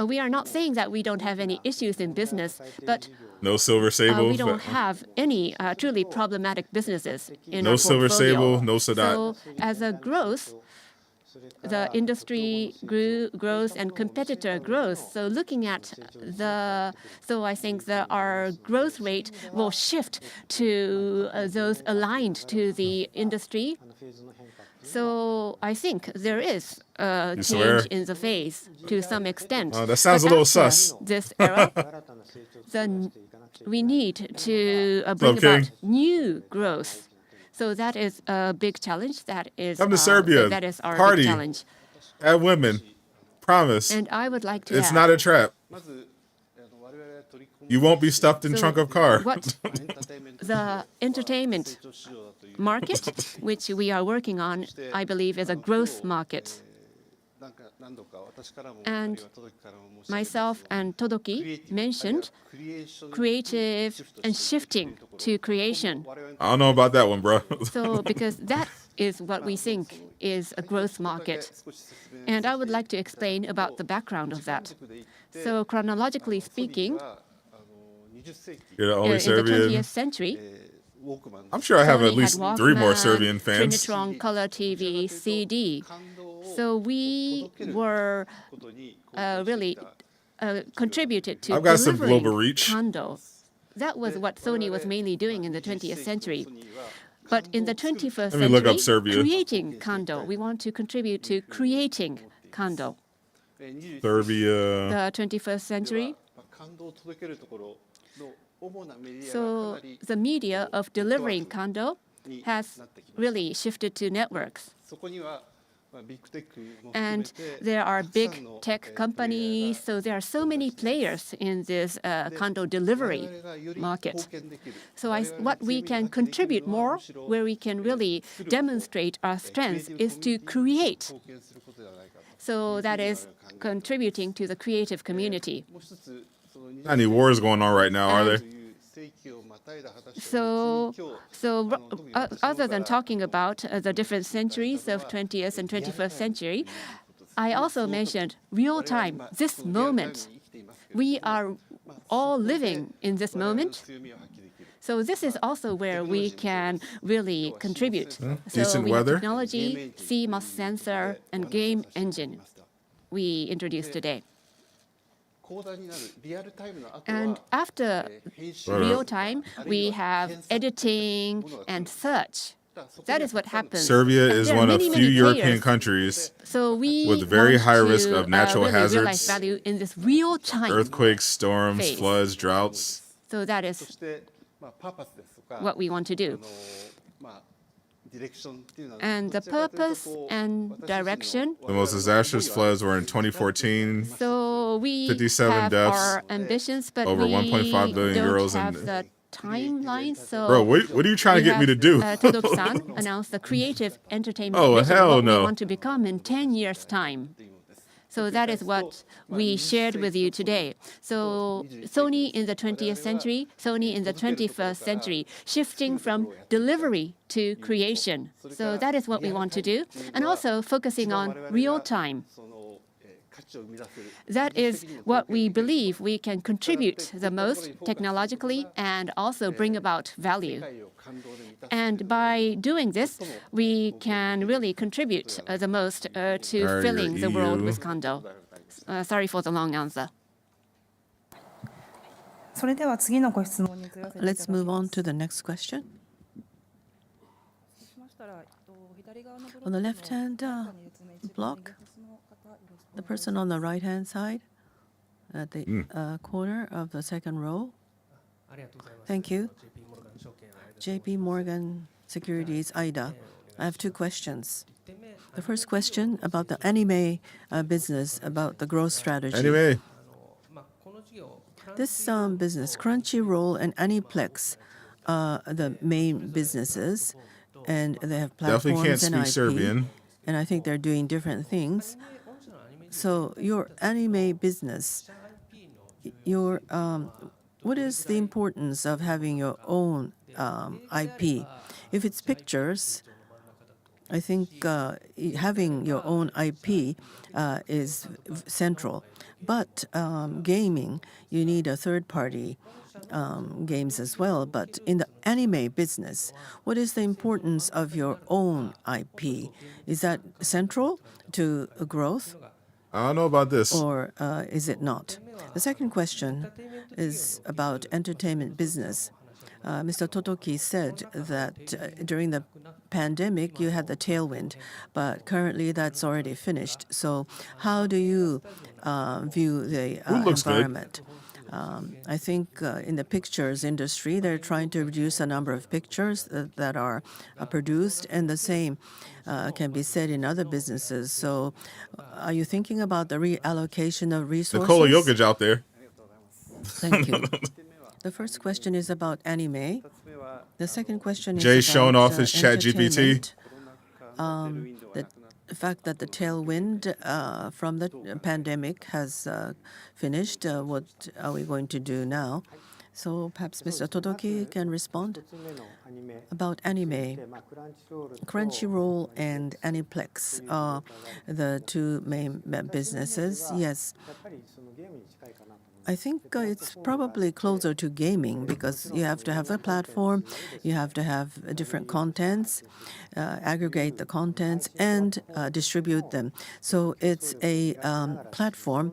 [SPEAKER 3] we are not saying that we don't have any issues in business, but
[SPEAKER 2] no Silver Sable.
[SPEAKER 3] We don't have any truly problematic businesses in
[SPEAKER 2] our portfolio. No Silver Sable, no Sadot.
[SPEAKER 3] So as a growth, the industry grows and competitor grows. So looking at I think that our growth rate will shift to those aligned to the industry. So I think there is a change in the phase to some extent.
[SPEAKER 2] That sounds a little sus.
[SPEAKER 3] This era, then we need to bring about new growth. So that is a big challenge. That is
[SPEAKER 2] come to Serbia.
[SPEAKER 3] That is our
[SPEAKER 2] party.
[SPEAKER 3] Big challenge.
[SPEAKER 2] At women, promise.
[SPEAKER 3] And I would like to.
[SPEAKER 2] It's not a trap. You won't be stuffed in trunk of car.
[SPEAKER 3] What the entertainment market, which we are working on, I believe, is a growth market. And myself and Totoki mentioned creative and shifting to creation.
[SPEAKER 2] I don't know about that one, bro.
[SPEAKER 3] So because that is what we think is a growth market. And I would like to explain about the background of that. So chronologically speaking,
[SPEAKER 2] you're the only
[SPEAKER 3] in
[SPEAKER 2] Serbian.
[SPEAKER 3] the 20th century,
[SPEAKER 2] I'm sure I have at least
[SPEAKER 3] Walkman,
[SPEAKER 2] 3 more Serbian fans.
[SPEAKER 3] Trinitron Color TV, CD. So we were really contributed to
[SPEAKER 2] I've got some
[SPEAKER 3] delivering
[SPEAKER 2] global reach.
[SPEAKER 3] Kondo. That was what Sony was mainly doing in the 20th century. But in the 21st
[SPEAKER 2] Let me look up
[SPEAKER 3] century,
[SPEAKER 2] Serbia.
[SPEAKER 3] creating Kando. We want to contribute to creating Kando.
[SPEAKER 2] Serbia.
[SPEAKER 3] The 21st century. So the media of delivering Kando has really shifted to networks. And there are big tech companies, so there are so many players in this Kando delivery market. So what we can contribute more, where we can really demonstrate our strength, is to create. So that is contributing to the creative community.
[SPEAKER 2] Not any wars going on right now, are there?
[SPEAKER 3] So other than talking about the different centuries of 20th and 21st century, I also mentioned real time, this moment. We are all living in this moment. So this is also where we can really contribute. So
[SPEAKER 2] Decent
[SPEAKER 3] we have
[SPEAKER 2] weather.
[SPEAKER 3] technology, CMOS sensor, and game engine we introduced today. And after real time, we have editing and search. That is what happens.
[SPEAKER 2] Serbia
[SPEAKER 3] And
[SPEAKER 2] is
[SPEAKER 3] there are
[SPEAKER 2] one of
[SPEAKER 3] many,
[SPEAKER 2] few
[SPEAKER 3] many
[SPEAKER 2] European
[SPEAKER 3] players.
[SPEAKER 2] countries
[SPEAKER 3] So we
[SPEAKER 2] with very
[SPEAKER 3] want
[SPEAKER 2] high risk
[SPEAKER 3] to,
[SPEAKER 2] of natural
[SPEAKER 3] really realize
[SPEAKER 2] hazards,
[SPEAKER 3] value in this real time.
[SPEAKER 2] earthquakes, storms,
[SPEAKER 3] phase.
[SPEAKER 2] floods, droughts.
[SPEAKER 3] So that is what we want to do. And the purpose and direction.
[SPEAKER 2] The most disastrous floods were in 2014.
[SPEAKER 3] So we
[SPEAKER 2] 57
[SPEAKER 3] have
[SPEAKER 2] deaths,
[SPEAKER 3] our ambitions, but
[SPEAKER 2] over
[SPEAKER 3] we
[SPEAKER 2] 1.5 billion
[SPEAKER 3] don't
[SPEAKER 2] euros
[SPEAKER 3] have
[SPEAKER 2] in-
[SPEAKER 3] the timeline. So
[SPEAKER 2] Bro, what are you trying to get me to do?
[SPEAKER 3] Totoki-san announced the creative entertainment
[SPEAKER 2] Oh,
[SPEAKER 3] vision,
[SPEAKER 2] hell
[SPEAKER 3] what
[SPEAKER 2] no.
[SPEAKER 3] we want to become in 10 years' time. So that is what we shared with you today. So Sony in the 20th century, Sony in the 21st century, shifting from delivery to creation. So that is what we want to do. And also focusing on real time. That is what we believe we can contribute the most technologically and also bring about value. And by doing this, we can really contribute the most to
[SPEAKER 2] Are
[SPEAKER 3] filling
[SPEAKER 2] your
[SPEAKER 3] the world
[SPEAKER 2] EU?
[SPEAKER 3] with Kando. Sorry for the long answer.
[SPEAKER 1] Let's move on to the next question. On the left-hand block, the person on the right-hand side at the corner of the second row. Thank you. JP Morgan Securities, Ida. I have two questions. The first question about the anime business, about the growth strategy.
[SPEAKER 2] Anyway,
[SPEAKER 1] This business, Crunchyroll and Aniplex, are the main businesses, and they have
[SPEAKER 2] definitely can't
[SPEAKER 1] platforms and
[SPEAKER 2] speak
[SPEAKER 1] IP.
[SPEAKER 2] Serbian.
[SPEAKER 1] And I think they're doing different things. So your anime business, what is the importance of having your own IP? If it's pictures, I think having your own IP is central. But gaming, you need a third-party games as well. But in the anime business, what is the importance of your own IP? Is that central to growth,
[SPEAKER 2] I don't know about this.
[SPEAKER 1] or is it not? The second question is about entertainment business. Mr. Totoki said that during the pandemic you had the tailwind, but currently that's already finished. So how do you view the
[SPEAKER 2] looks good?
[SPEAKER 1] environment? I think in the pictures industry, they're trying to reduce the number of pictures that are produced, and the same can be said in other businesses. So are you thinking about the reallocation of resources?
[SPEAKER 2] Nikola Jokic out there.
[SPEAKER 1] Thank you. The first question is about anime. The second question is
[SPEAKER 2] Jay
[SPEAKER 1] about
[SPEAKER 2] showing off his ChatGPT.
[SPEAKER 1] entertainment. The fact that the tailwind from the pandemic has finished. What are we going to do now? So perhaps Mr. Totoki can respond about anime. Crunchyroll and Aniplex are the two main businesses. Yes. I think it's probably closer to gaming because you have to have a platform, you have to have different contents, aggregate the contents, and distribute them. So it's a platform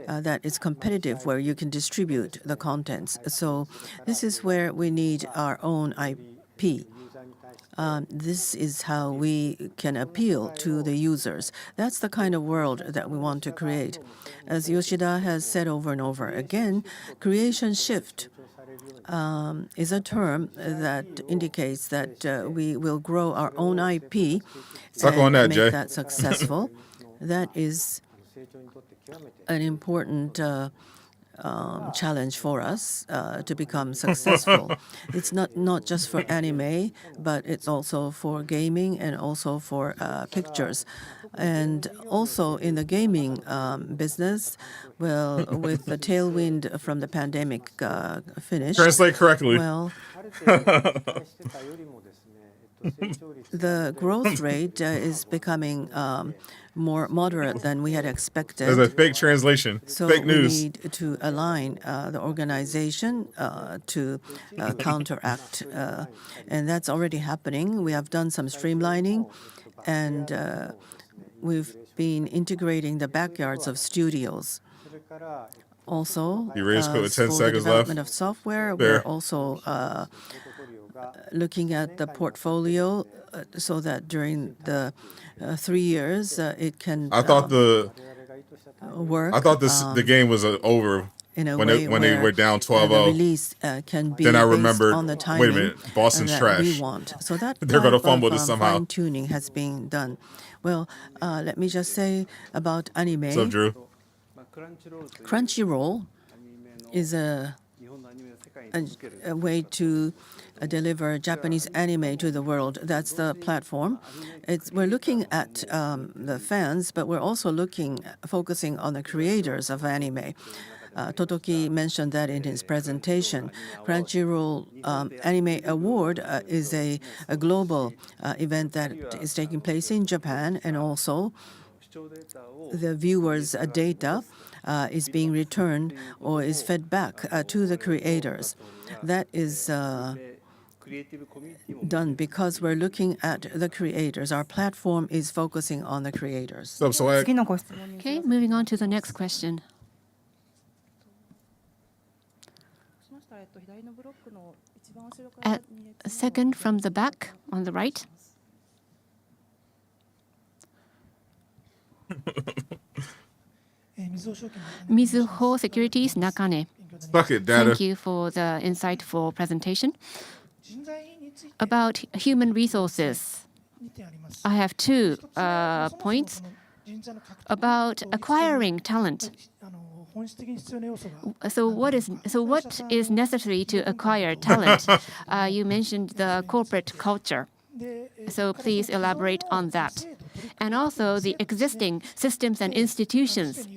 [SPEAKER 1] that is competitive where you can distribute the contents. So this is where we need our own IP. this is how we can appeal to the users. That's the kind of world that we want to create. As Yoshida has said over and over again, creation shift is a term that indicates that we will grow our own IP
[SPEAKER 2] Suck on that,
[SPEAKER 1] make
[SPEAKER 2] Jay.
[SPEAKER 1] that successful. That is an important challenge for us to become successful. It's not just for anime, but it's also for gaming and also for pictures. And also in the gaming business, well, with the tailwind from the pandemic finished,
[SPEAKER 2] Translate correctly.
[SPEAKER 1] well, the growth rate is becoming more moderate than we had expected.
[SPEAKER 2] There's a fake translation.
[SPEAKER 1] So
[SPEAKER 2] Fake
[SPEAKER 1] we
[SPEAKER 2] news.
[SPEAKER 1] need to align the organization to counteract, and that's already happening. We have done some streamlining, and we've been integrating the backyards of studios. Also,
[SPEAKER 2] You raised code with 10
[SPEAKER 1] for the
[SPEAKER 2] seconds
[SPEAKER 1] development
[SPEAKER 2] left.
[SPEAKER 1] of software,
[SPEAKER 2] Fair.
[SPEAKER 1] we're also looking at the portfolio so that during the 3 years it can
[SPEAKER 2] I thought
[SPEAKER 1] work.
[SPEAKER 2] the game was over
[SPEAKER 1] in a
[SPEAKER 2] when
[SPEAKER 1] way
[SPEAKER 2] they
[SPEAKER 1] where
[SPEAKER 2] were down
[SPEAKER 1] the
[SPEAKER 2] 12-0.
[SPEAKER 1] release can be
[SPEAKER 2] Then I
[SPEAKER 1] based
[SPEAKER 2] remembered,
[SPEAKER 1] on the
[SPEAKER 2] wait a
[SPEAKER 1] timing
[SPEAKER 2] minute, Boston's
[SPEAKER 1] that
[SPEAKER 2] trash.
[SPEAKER 1] we want. So that
[SPEAKER 2] They're gonna
[SPEAKER 1] type
[SPEAKER 2] fumble
[SPEAKER 1] of,
[SPEAKER 2] this somehow.
[SPEAKER 1] fine-tuning has been done. Well, let me just say about anime.
[SPEAKER 2] What's up, Drew?
[SPEAKER 1] Crunchyroll is a way to deliver Japanese anime to the world. That's the platform. We're looking at the fans, but we're also focusing on the creators of anime. Totoki mentioned that in his presentation. Crunchyroll Anime Award is a global event that is taking place in Japan, and also the viewers' data is being returned or is fed back to the creators. That is done because we're looking at the creators. Our platform is focusing on the creators.
[SPEAKER 2] What's up, Swag?
[SPEAKER 3] Okay, moving on to the next question. Second from the back on the right. Mizuho Securities, Nakane.
[SPEAKER 2] Suck it, data.
[SPEAKER 3] Thank you for the insightful presentation. About human resources, I have 2 points about acquiring talent. So what is necessary to acquire talent? You mentioned the corporate culture. So please elaborate on that. And also the existing systems and institutions.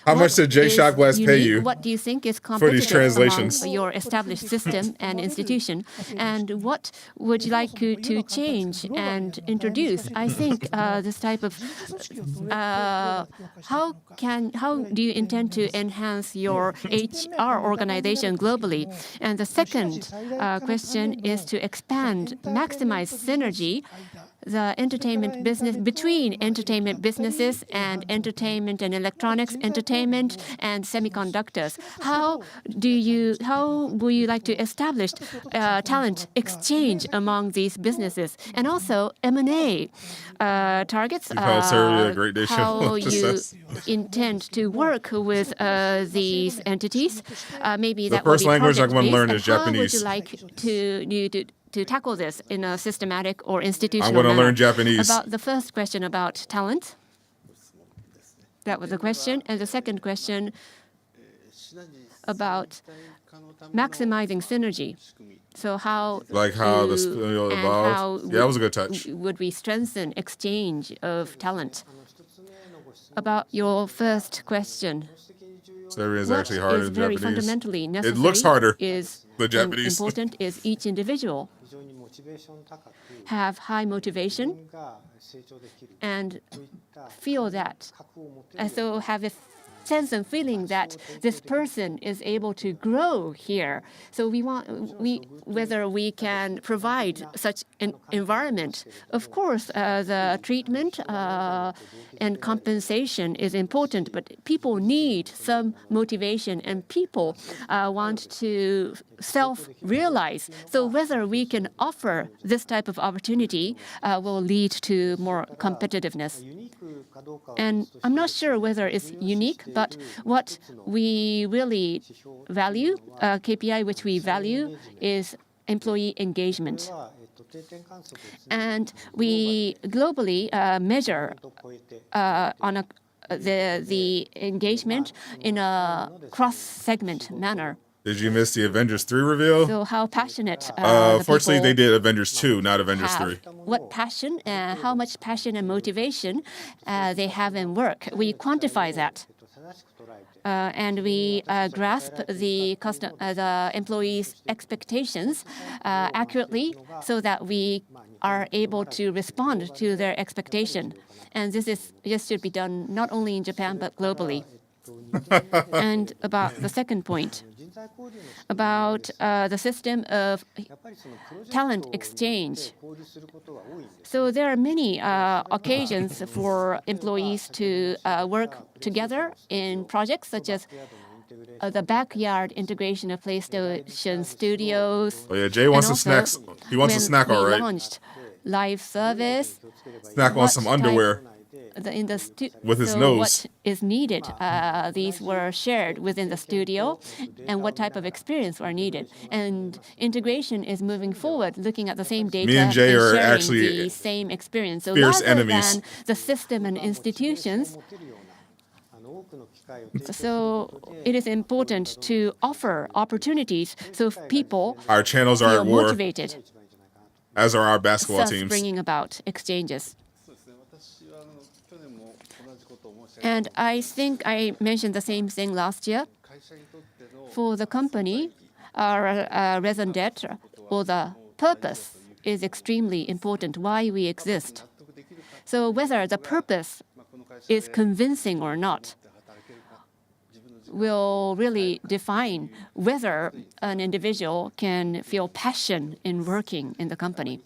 [SPEAKER 2] How much did Jay
[SPEAKER 3] is
[SPEAKER 2] Shock Blast pay
[SPEAKER 3] unique?
[SPEAKER 2] you?
[SPEAKER 3] What do you think is
[SPEAKER 2] these
[SPEAKER 3] competitive
[SPEAKER 2] translations?
[SPEAKER 3] among your established system and institution? And what would you like to change and introduce? I think this type of how do you intend to enhance your HR organization globally? And the second question is to expand, maximize synergy. The entertainment business between entertainment businesses and entertainment and electronics, entertainment and semiconductors. How will you like to establish talent exchange among these businesses? And also M&A targets. How you intend to work with these entities? Maybe
[SPEAKER 2] The
[SPEAKER 3] that will
[SPEAKER 2] first
[SPEAKER 3] be
[SPEAKER 2] language I
[SPEAKER 3] project
[SPEAKER 2] want to
[SPEAKER 3] based.
[SPEAKER 2] learn
[SPEAKER 3] And
[SPEAKER 2] is
[SPEAKER 3] how would
[SPEAKER 2] Japanese.
[SPEAKER 3] you like to tackle this in a systematic or institutional
[SPEAKER 2] I want to
[SPEAKER 3] manner?
[SPEAKER 2] learn Japanese.
[SPEAKER 3] About the first question about talent, that was the question. And the second question about maximizing synergy. So how
[SPEAKER 2] evolved. Yeah, that was a good touch.
[SPEAKER 3] would we strengthen exchange of talent? About your first question,
[SPEAKER 2] Syrian is
[SPEAKER 3] what
[SPEAKER 2] actually harder
[SPEAKER 3] is
[SPEAKER 2] than
[SPEAKER 3] very
[SPEAKER 2] Japanese.
[SPEAKER 3] fundamentally necessary
[SPEAKER 2] It looks harder
[SPEAKER 3] is
[SPEAKER 2] than Japanese.
[SPEAKER 3] important is each individual have high motivation and feel that, so have a sense and feeling that this person is able to grow here. So whether we can provide such an environment. Of course, the treatment and compensation is important, but people need some motivation, and people want to self-realize. So whether we can offer this type of opportunity will lead to more competitiveness. And I'm not sure whether it's unique, but what we really value, KPI which we value, is employee engagement. And we globally measure on the engagement in a cross-segment manner.
[SPEAKER 2] Did you miss the Avengers 3 reveal?
[SPEAKER 3] So how passionate
[SPEAKER 2] Fortunately,
[SPEAKER 3] the
[SPEAKER 2] they
[SPEAKER 3] people
[SPEAKER 2] did Avengers 2, not Avengers
[SPEAKER 3] have,
[SPEAKER 2] 3.
[SPEAKER 3] what passion, how much passion and motivation they have in work. We quantify that. And we grasp the employees' expectations accurately so that we are able to respond to their expectation. And this should be done not only in Japan, but globally. And about the second point, about the system of talent exchange. So there are many occasions for employees to work together in projects such as the backyard integration of PlayStation studios.
[SPEAKER 2] Oh yeah, Jay wants some
[SPEAKER 3] And
[SPEAKER 2] snacks.
[SPEAKER 3] also,
[SPEAKER 2] He wants a
[SPEAKER 3] when
[SPEAKER 2] snack, all
[SPEAKER 3] we
[SPEAKER 2] right.
[SPEAKER 3] launched live service.
[SPEAKER 2] Snack on some underwear. With his nose.
[SPEAKER 3] What is needed? These were shared within the studio, and what type of experience are needed. And integration is moving forward, looking at the same data
[SPEAKER 2] Me and Jay are
[SPEAKER 3] sharing
[SPEAKER 2] actually
[SPEAKER 3] the same experience. So
[SPEAKER 2] fierce
[SPEAKER 3] rather
[SPEAKER 2] enemies.
[SPEAKER 3] than the system and institutions, so it is important to offer opportunities so people
[SPEAKER 2] Our channels are
[SPEAKER 3] feel
[SPEAKER 2] at war,
[SPEAKER 3] motivated,
[SPEAKER 2] as are our basketball
[SPEAKER 3] thus
[SPEAKER 2] teams.
[SPEAKER 3] bringing about exchanges. And I think I mentioned the same thing last year. For the company, our raison d'etre, or the purpose, is extremely important, why we exist. So whether the purpose is convincing or not will really define whether an individual can feel passion in working in the company.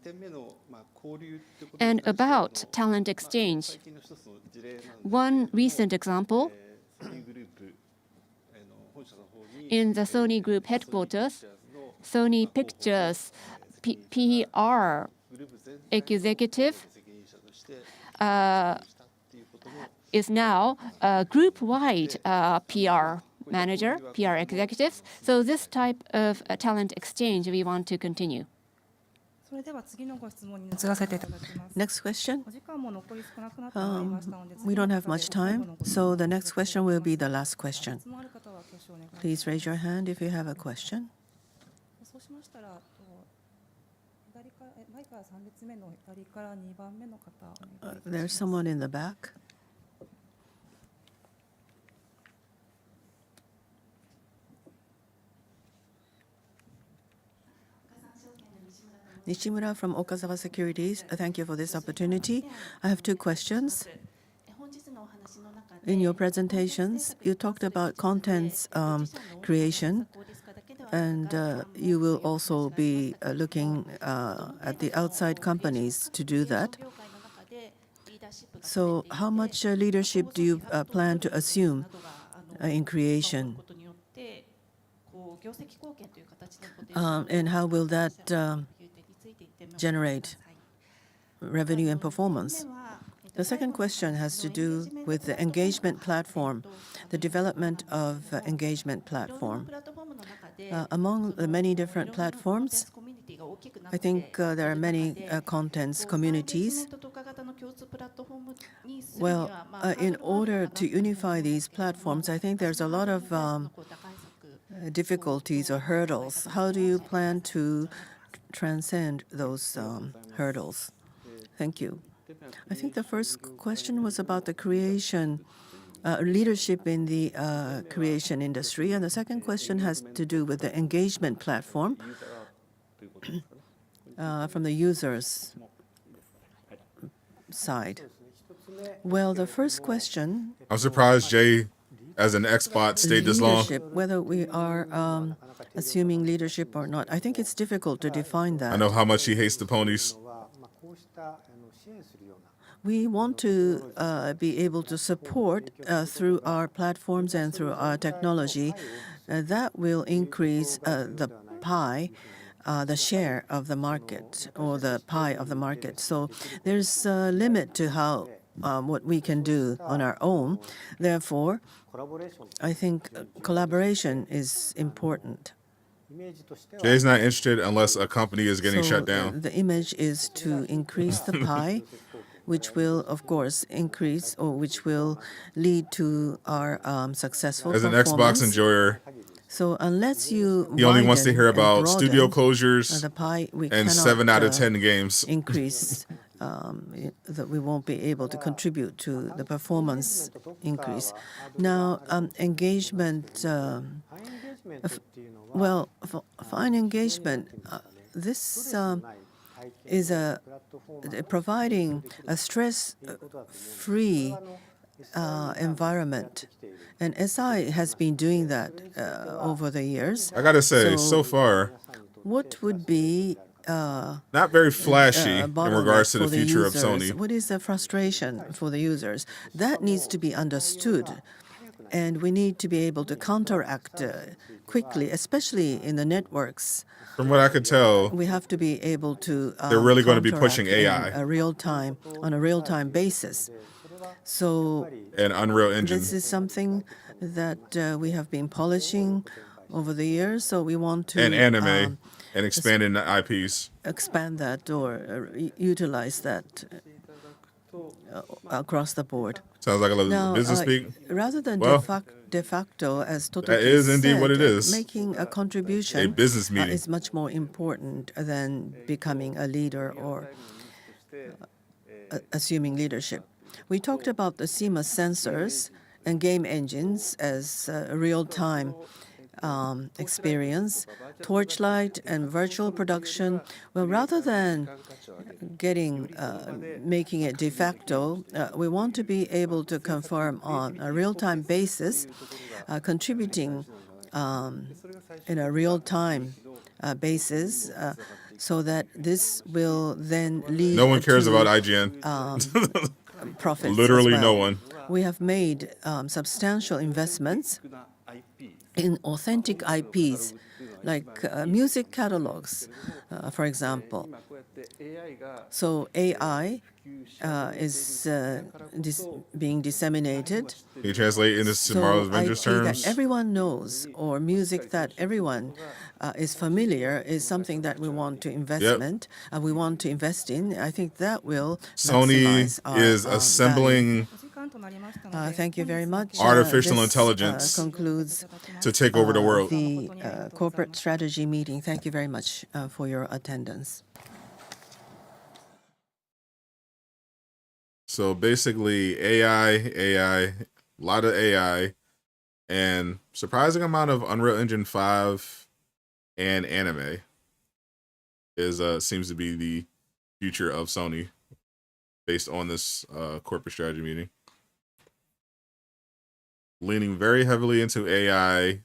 [SPEAKER 3] And about talent exchange, one recent example, in the Sony Group headquarters, Sony Pictures PR executive is now a group-wide PR manager, PR executive. So this type of talent exchange we want to continue.
[SPEAKER 1] Next question. We don't have much time, so the next question will be the last question. Please raise your hand if you have a question. There's someone in the back. Nishimura from Okazawa Securities. Thank you for this opportunity. I have two questions. In your presentations, you talked about contents creation, and you will also be looking at the outside companies to do that. So how much leadership do you plan to assume in creation? And how will that generate revenue and performance? The second question has to do with the engagement platform, the development of engagement platform. Among the many different platforms, I think there are many contents communities. Well, in order to unify these platforms, I think there's a lot of difficulties or hurdles. How do you plan to transcend those hurdles? Thank you. I think the first question was about the creation, leadership in the creation industry, and the second question has to do with the engagement platform from the user's side. Well, the first question...
[SPEAKER 2] I'm surprised Jay as an Xbot stayed this long?
[SPEAKER 1] Leadership, whether we are assuming leadership or not, I think it's difficult to define that.
[SPEAKER 2] I know how much he hates the ponies.
[SPEAKER 1] We want to be able to support through our platforms and through our technology. That will increase the pie, the share of the market or the pie of the market. So there's a limit to how what we can do on our own. Therefore, I think collaboration is important.
[SPEAKER 2] Jay's not interested unless a company is getting shut down.
[SPEAKER 1] The image is to increase the pie, which will, of course, increase or which will lead to our successful
[SPEAKER 2] As an
[SPEAKER 1] performance.
[SPEAKER 2] Xbox enjoyer,
[SPEAKER 1] So unless you
[SPEAKER 2] he only wants to
[SPEAKER 1] widen
[SPEAKER 2] hear
[SPEAKER 1] and
[SPEAKER 2] about
[SPEAKER 1] broaden
[SPEAKER 2] studio closures
[SPEAKER 1] the pie, we
[SPEAKER 2] and
[SPEAKER 1] cannot
[SPEAKER 2] 7 out of 10 games.
[SPEAKER 1] increase that we won't be able to contribute to the performance increase. Now, engagement. Well, fine engagement. This is providing a stress-free environment, and SI has been doing that over the years.
[SPEAKER 2] I gotta say, so far,
[SPEAKER 1] what would be
[SPEAKER 2] not very flashy in regards to the future of Sony.
[SPEAKER 1] What is the frustration for the users? That needs to be understood, and we need to be able to counteract quickly, especially in the networks.
[SPEAKER 2] From what I could tell,
[SPEAKER 1] We have to be able to
[SPEAKER 2] they're really going to be
[SPEAKER 1] counteract
[SPEAKER 2] pushing
[SPEAKER 1] in
[SPEAKER 2] AI
[SPEAKER 1] a on a real-time basis. So
[SPEAKER 2] and Unreal Engine.
[SPEAKER 1] this is something that we have been polishing over the years. So we want to
[SPEAKER 2] And anime and expanding the IPs.
[SPEAKER 1] expand that or utilize that across the board.
[SPEAKER 2] Sounds like a little
[SPEAKER 1] Now,
[SPEAKER 2] business speak.
[SPEAKER 1] rather than
[SPEAKER 2] Well,
[SPEAKER 1] de facto, as Totoki
[SPEAKER 2] that is indeed
[SPEAKER 1] said,
[SPEAKER 2] what it is.
[SPEAKER 1] making a contribution
[SPEAKER 2] A business meeting.
[SPEAKER 1] is much more important than becoming a leader or assuming leadership. We talked about the CMOS sensors and game engines as a real-time experience, torchlight and virtual production. Well, rather than making it de facto, we want to be able to confirm on a real-time basis, contributing in a real-time basis, so that this will then lead
[SPEAKER 2] No one cares
[SPEAKER 1] to
[SPEAKER 2] about IGN.
[SPEAKER 1] profits.
[SPEAKER 2] Literally
[SPEAKER 1] as well.
[SPEAKER 2] no one.
[SPEAKER 1] We have made substantial investments in authentic IPs, like music catalogs, for example. So AI is being disseminated.
[SPEAKER 2] Can you translate into tomorrow's Avengers
[SPEAKER 1] IP
[SPEAKER 2] terms?
[SPEAKER 1] that everyone knows or music that everyone is familiar is something that we want to we want to invest in. I think that will
[SPEAKER 2] Sony
[SPEAKER 1] maximize our,
[SPEAKER 2] is
[SPEAKER 1] value.
[SPEAKER 2] assembling
[SPEAKER 1] Thank you very much.
[SPEAKER 2] artificial
[SPEAKER 1] This,
[SPEAKER 2] intelligence
[SPEAKER 1] concludes
[SPEAKER 2] to take over the world.
[SPEAKER 1] the corporate strategy meeting. Thank you very much for your attendance.
[SPEAKER 2] So basically, a lot of AI, and surprising amount of Unreal Engine 5 and anime is seems to be the future of Sony based on this corporate strategy meeting. Leaning very heavily into AI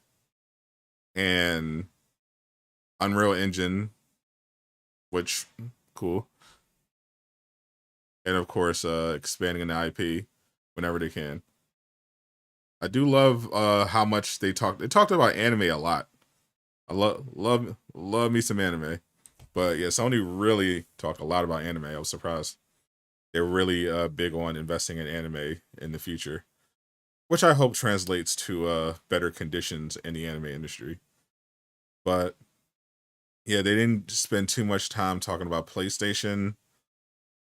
[SPEAKER 2] and Unreal Engine, which cool. And of course, expanding the IP whenever they can. I do love how much they talked. They talked about anime a lot. I love me some anime, but yeah, Sony really talked a lot about anime. I was surprised. They're really big on investing in anime in the future, which I hope translates to better conditions in the anime industry. But yeah, they didn't spend too much time talking about PlayStation,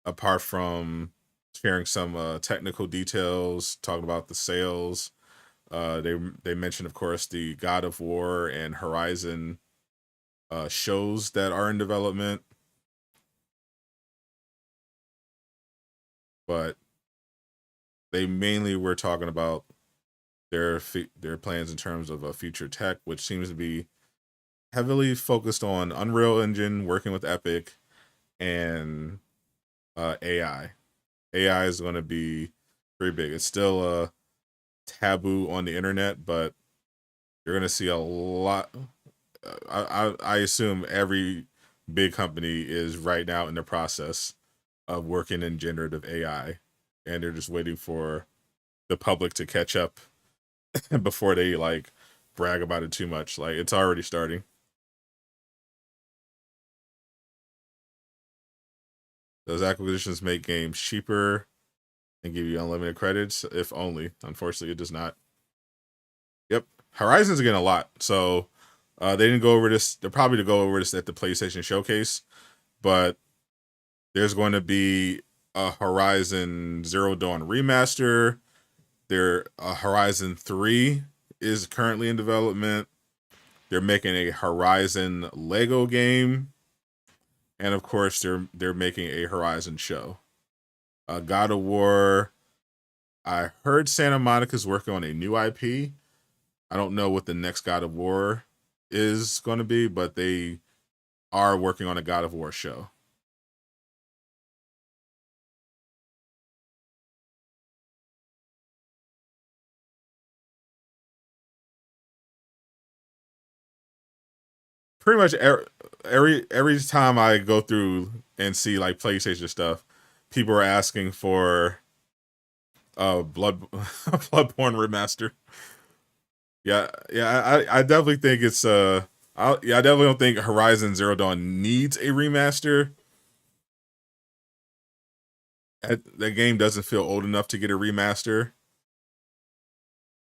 [SPEAKER 2] apart from sharing some technical details, talking about the sales. They mentioned, of course, the God of War and Horizon shows that are in development. But they mainly were talking about their plans in terms of future tech, which seems to be heavily focused on Unreal Engine, working with Epic, and AI. AI is going to be pretty big. It's still taboo on the internet, but you're gonna see a lot. I assume every big company is right now in the process of working in generative AI, and they're just waiting for the public to catch up before they like brag about it too much. Like, it's already starting. Those acquisitions make games cheaper and give you unlimited credits, if only. Unfortunately, it does not. Yep, Horizon's getting a lot. So they didn't go over this. They're probably to go over this at the PlayStation Showcase, but there's going to be a Horizon Zero Dawn remaster. Horizon 3 is currently in development. They're making a Horizon Lego game, and of course they're making a Horizon show. God of War. I heard Santa Monica's working on a new IP. I don't know what the next God of War is going to be, but they are working on a God of War show. Pretty much every time I go through and see like PlayStation stuff, people are asking for Bloodborne remaster. Yeah, I definitely think it's I definitely don't think Horizon Zero Dawn needs a remaster. The game doesn't feel old enough to get a remaster,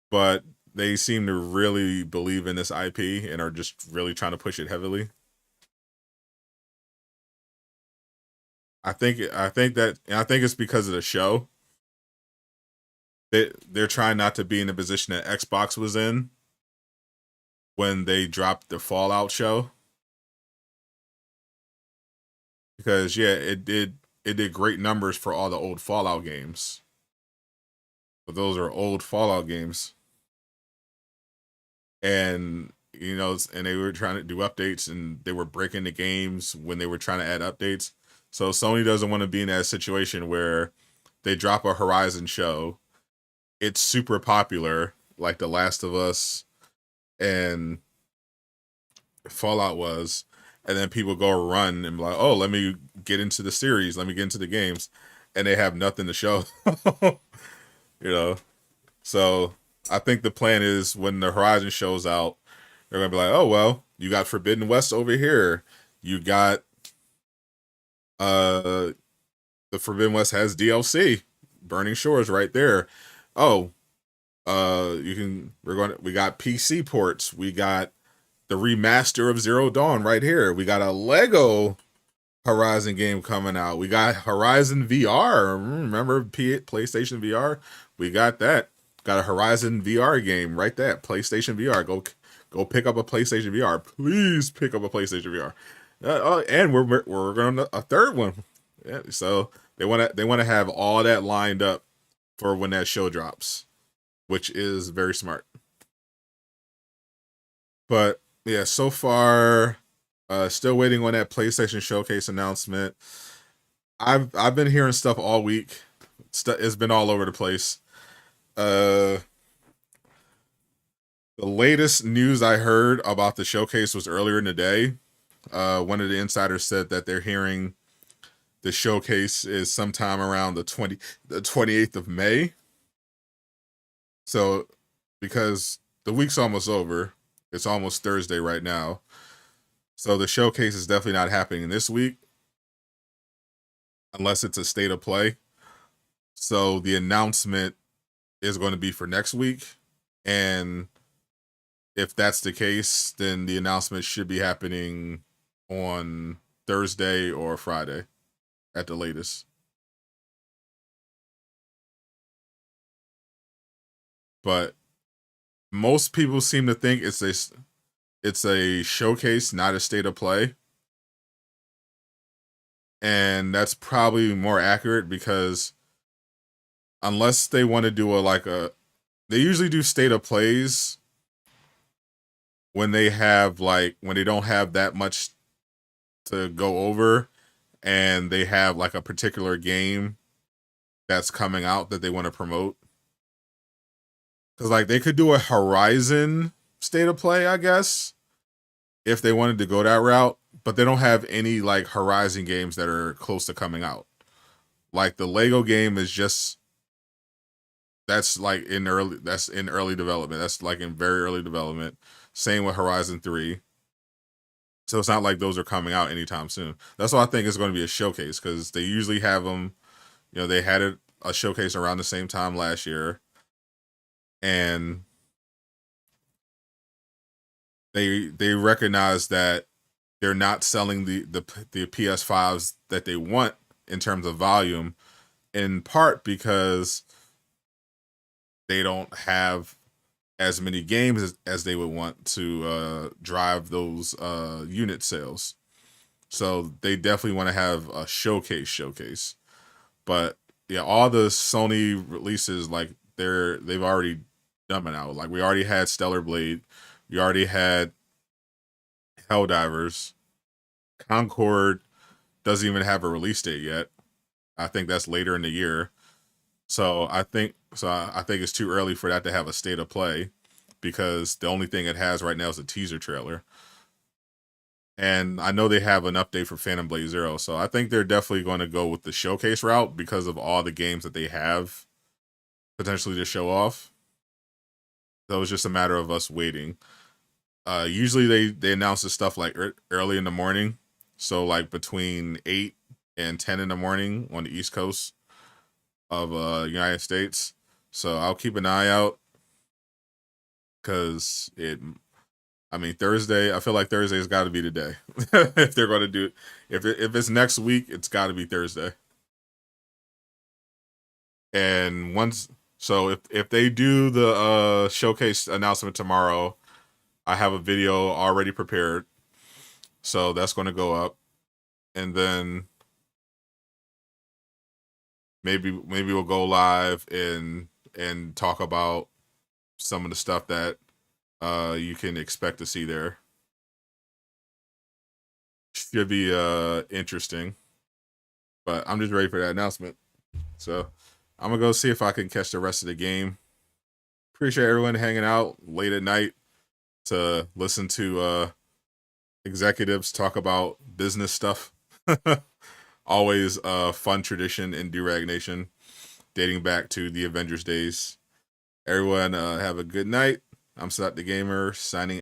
[SPEAKER 2] but they seem to really believe in this IP and are just really trying to push it heavily. I think it's because of the show. They're trying not to be in the position that Xbox was in when they dropped the Fallout show. Because yeah, it did great numbers for all the old Fallout games. But those are old Fallout games. And and they were trying to do updates, and they were breaking the games when they were trying to add updates. So Sony doesn't want to be in that situation where they drop a Horizon show, it's super popular, like The Last of Us and Fallout was, and then people go run and be like, oh, let me get into the series, let me get into the games, and they have nothing to show. So I think the plan is when the Horizon shows out, they're gonna be like, oh well, you got Forbidden West over here, you got the Forbidden West has DLC, Burning Shores right there. Oh, we got PC ports, we got the remaster of Zero Dawn right here, we got a Lego Horizon game coming out, we got Horizon VR. Remember PlayStation VR? We got that. Got a Horizon VR game right there. PlayStation VR. Go pick up a PlayStation VR. Please pick up a PlayStation VR. And we're going to a third one. Yeah, so they want to have all that lined up for when that show drops, which is very smart. But yeah, so far, still waiting on that PlayStation Showcase announcement. I've been hearing stuff all week. It's been all over the place. The latest news I heard about the showcase was earlier in the day. One of the insiders said that they're hearing the showcase is sometime around the 28th of May. So, because the week's almost over, it's almost Thursday right now. So the showcase is definitely not happening this week, unless it's a state of play. So the announcement is going to be for next week, and if that's the case, then the announcement should be happening on Thursday or Friday at the latest. But most people seem to think it's a showcase, not a state of play. And that's probably more accurate, because unless they want to do they usually do state of plays when they don't have that much to go over, and they have like a particular game that's coming out that they want to promote. Because like they could do a Horizon state of play, I guess, if they wanted to go that route, but they don't have any like Horizon games that are close to coming out. Like the Lego game is just that's in early development. That's like in very early development. Same with Horizon 3. So it's not like those are coming out anytime soon. That's why I think it's going to be a showcase, because they usually have them, you know, they had a showcase around the same time last year. And they recognize that they're not selling the PS5s that they want in terms of volume, in part because they don't have as many games as they would want to drive those unit sales. So they definitely want to have a showcase. But yeah, all the Sony releases, like they've already done it out. Like we already had Stellar Blade, we already had Helldivers. Concord doesn't even have a release date yet. I think that's later in the year. So I think it's too early for that to have a state of play, because the only thing it has right now is a teaser trailer. And I know they have an update for Phantom Blade Zero, so I think they're definitely going to go with the showcase route because of all the games that they have potentially to show off. So it's just a matter of us waiting. Usually they announce this stuff like early in the morning, so like between 8 and 10 in the morning on the East Coast of United States. So I'll keep an eye out, because Thursday, I feel like Thursday's got to be the day. If they're going to do it, if it's next week, it's got to be Thursday. And if they do the showcase announcement tomorrow, I have a video already prepared, so that's going to go up, and then maybe we'll go live and talk about some of the stuff that you can expect to see there. Should be interesting, but I'm just ready for that announcement. So I'm gonna go see if I can catch the rest of the game. Appreciate everyone hanging out late at night to listen to executives talk about business stuff. Always a fun tradition in Durag Nation, dating back to the Avengers days. Everyone have a good night. I'm Sadot the Gamer, signing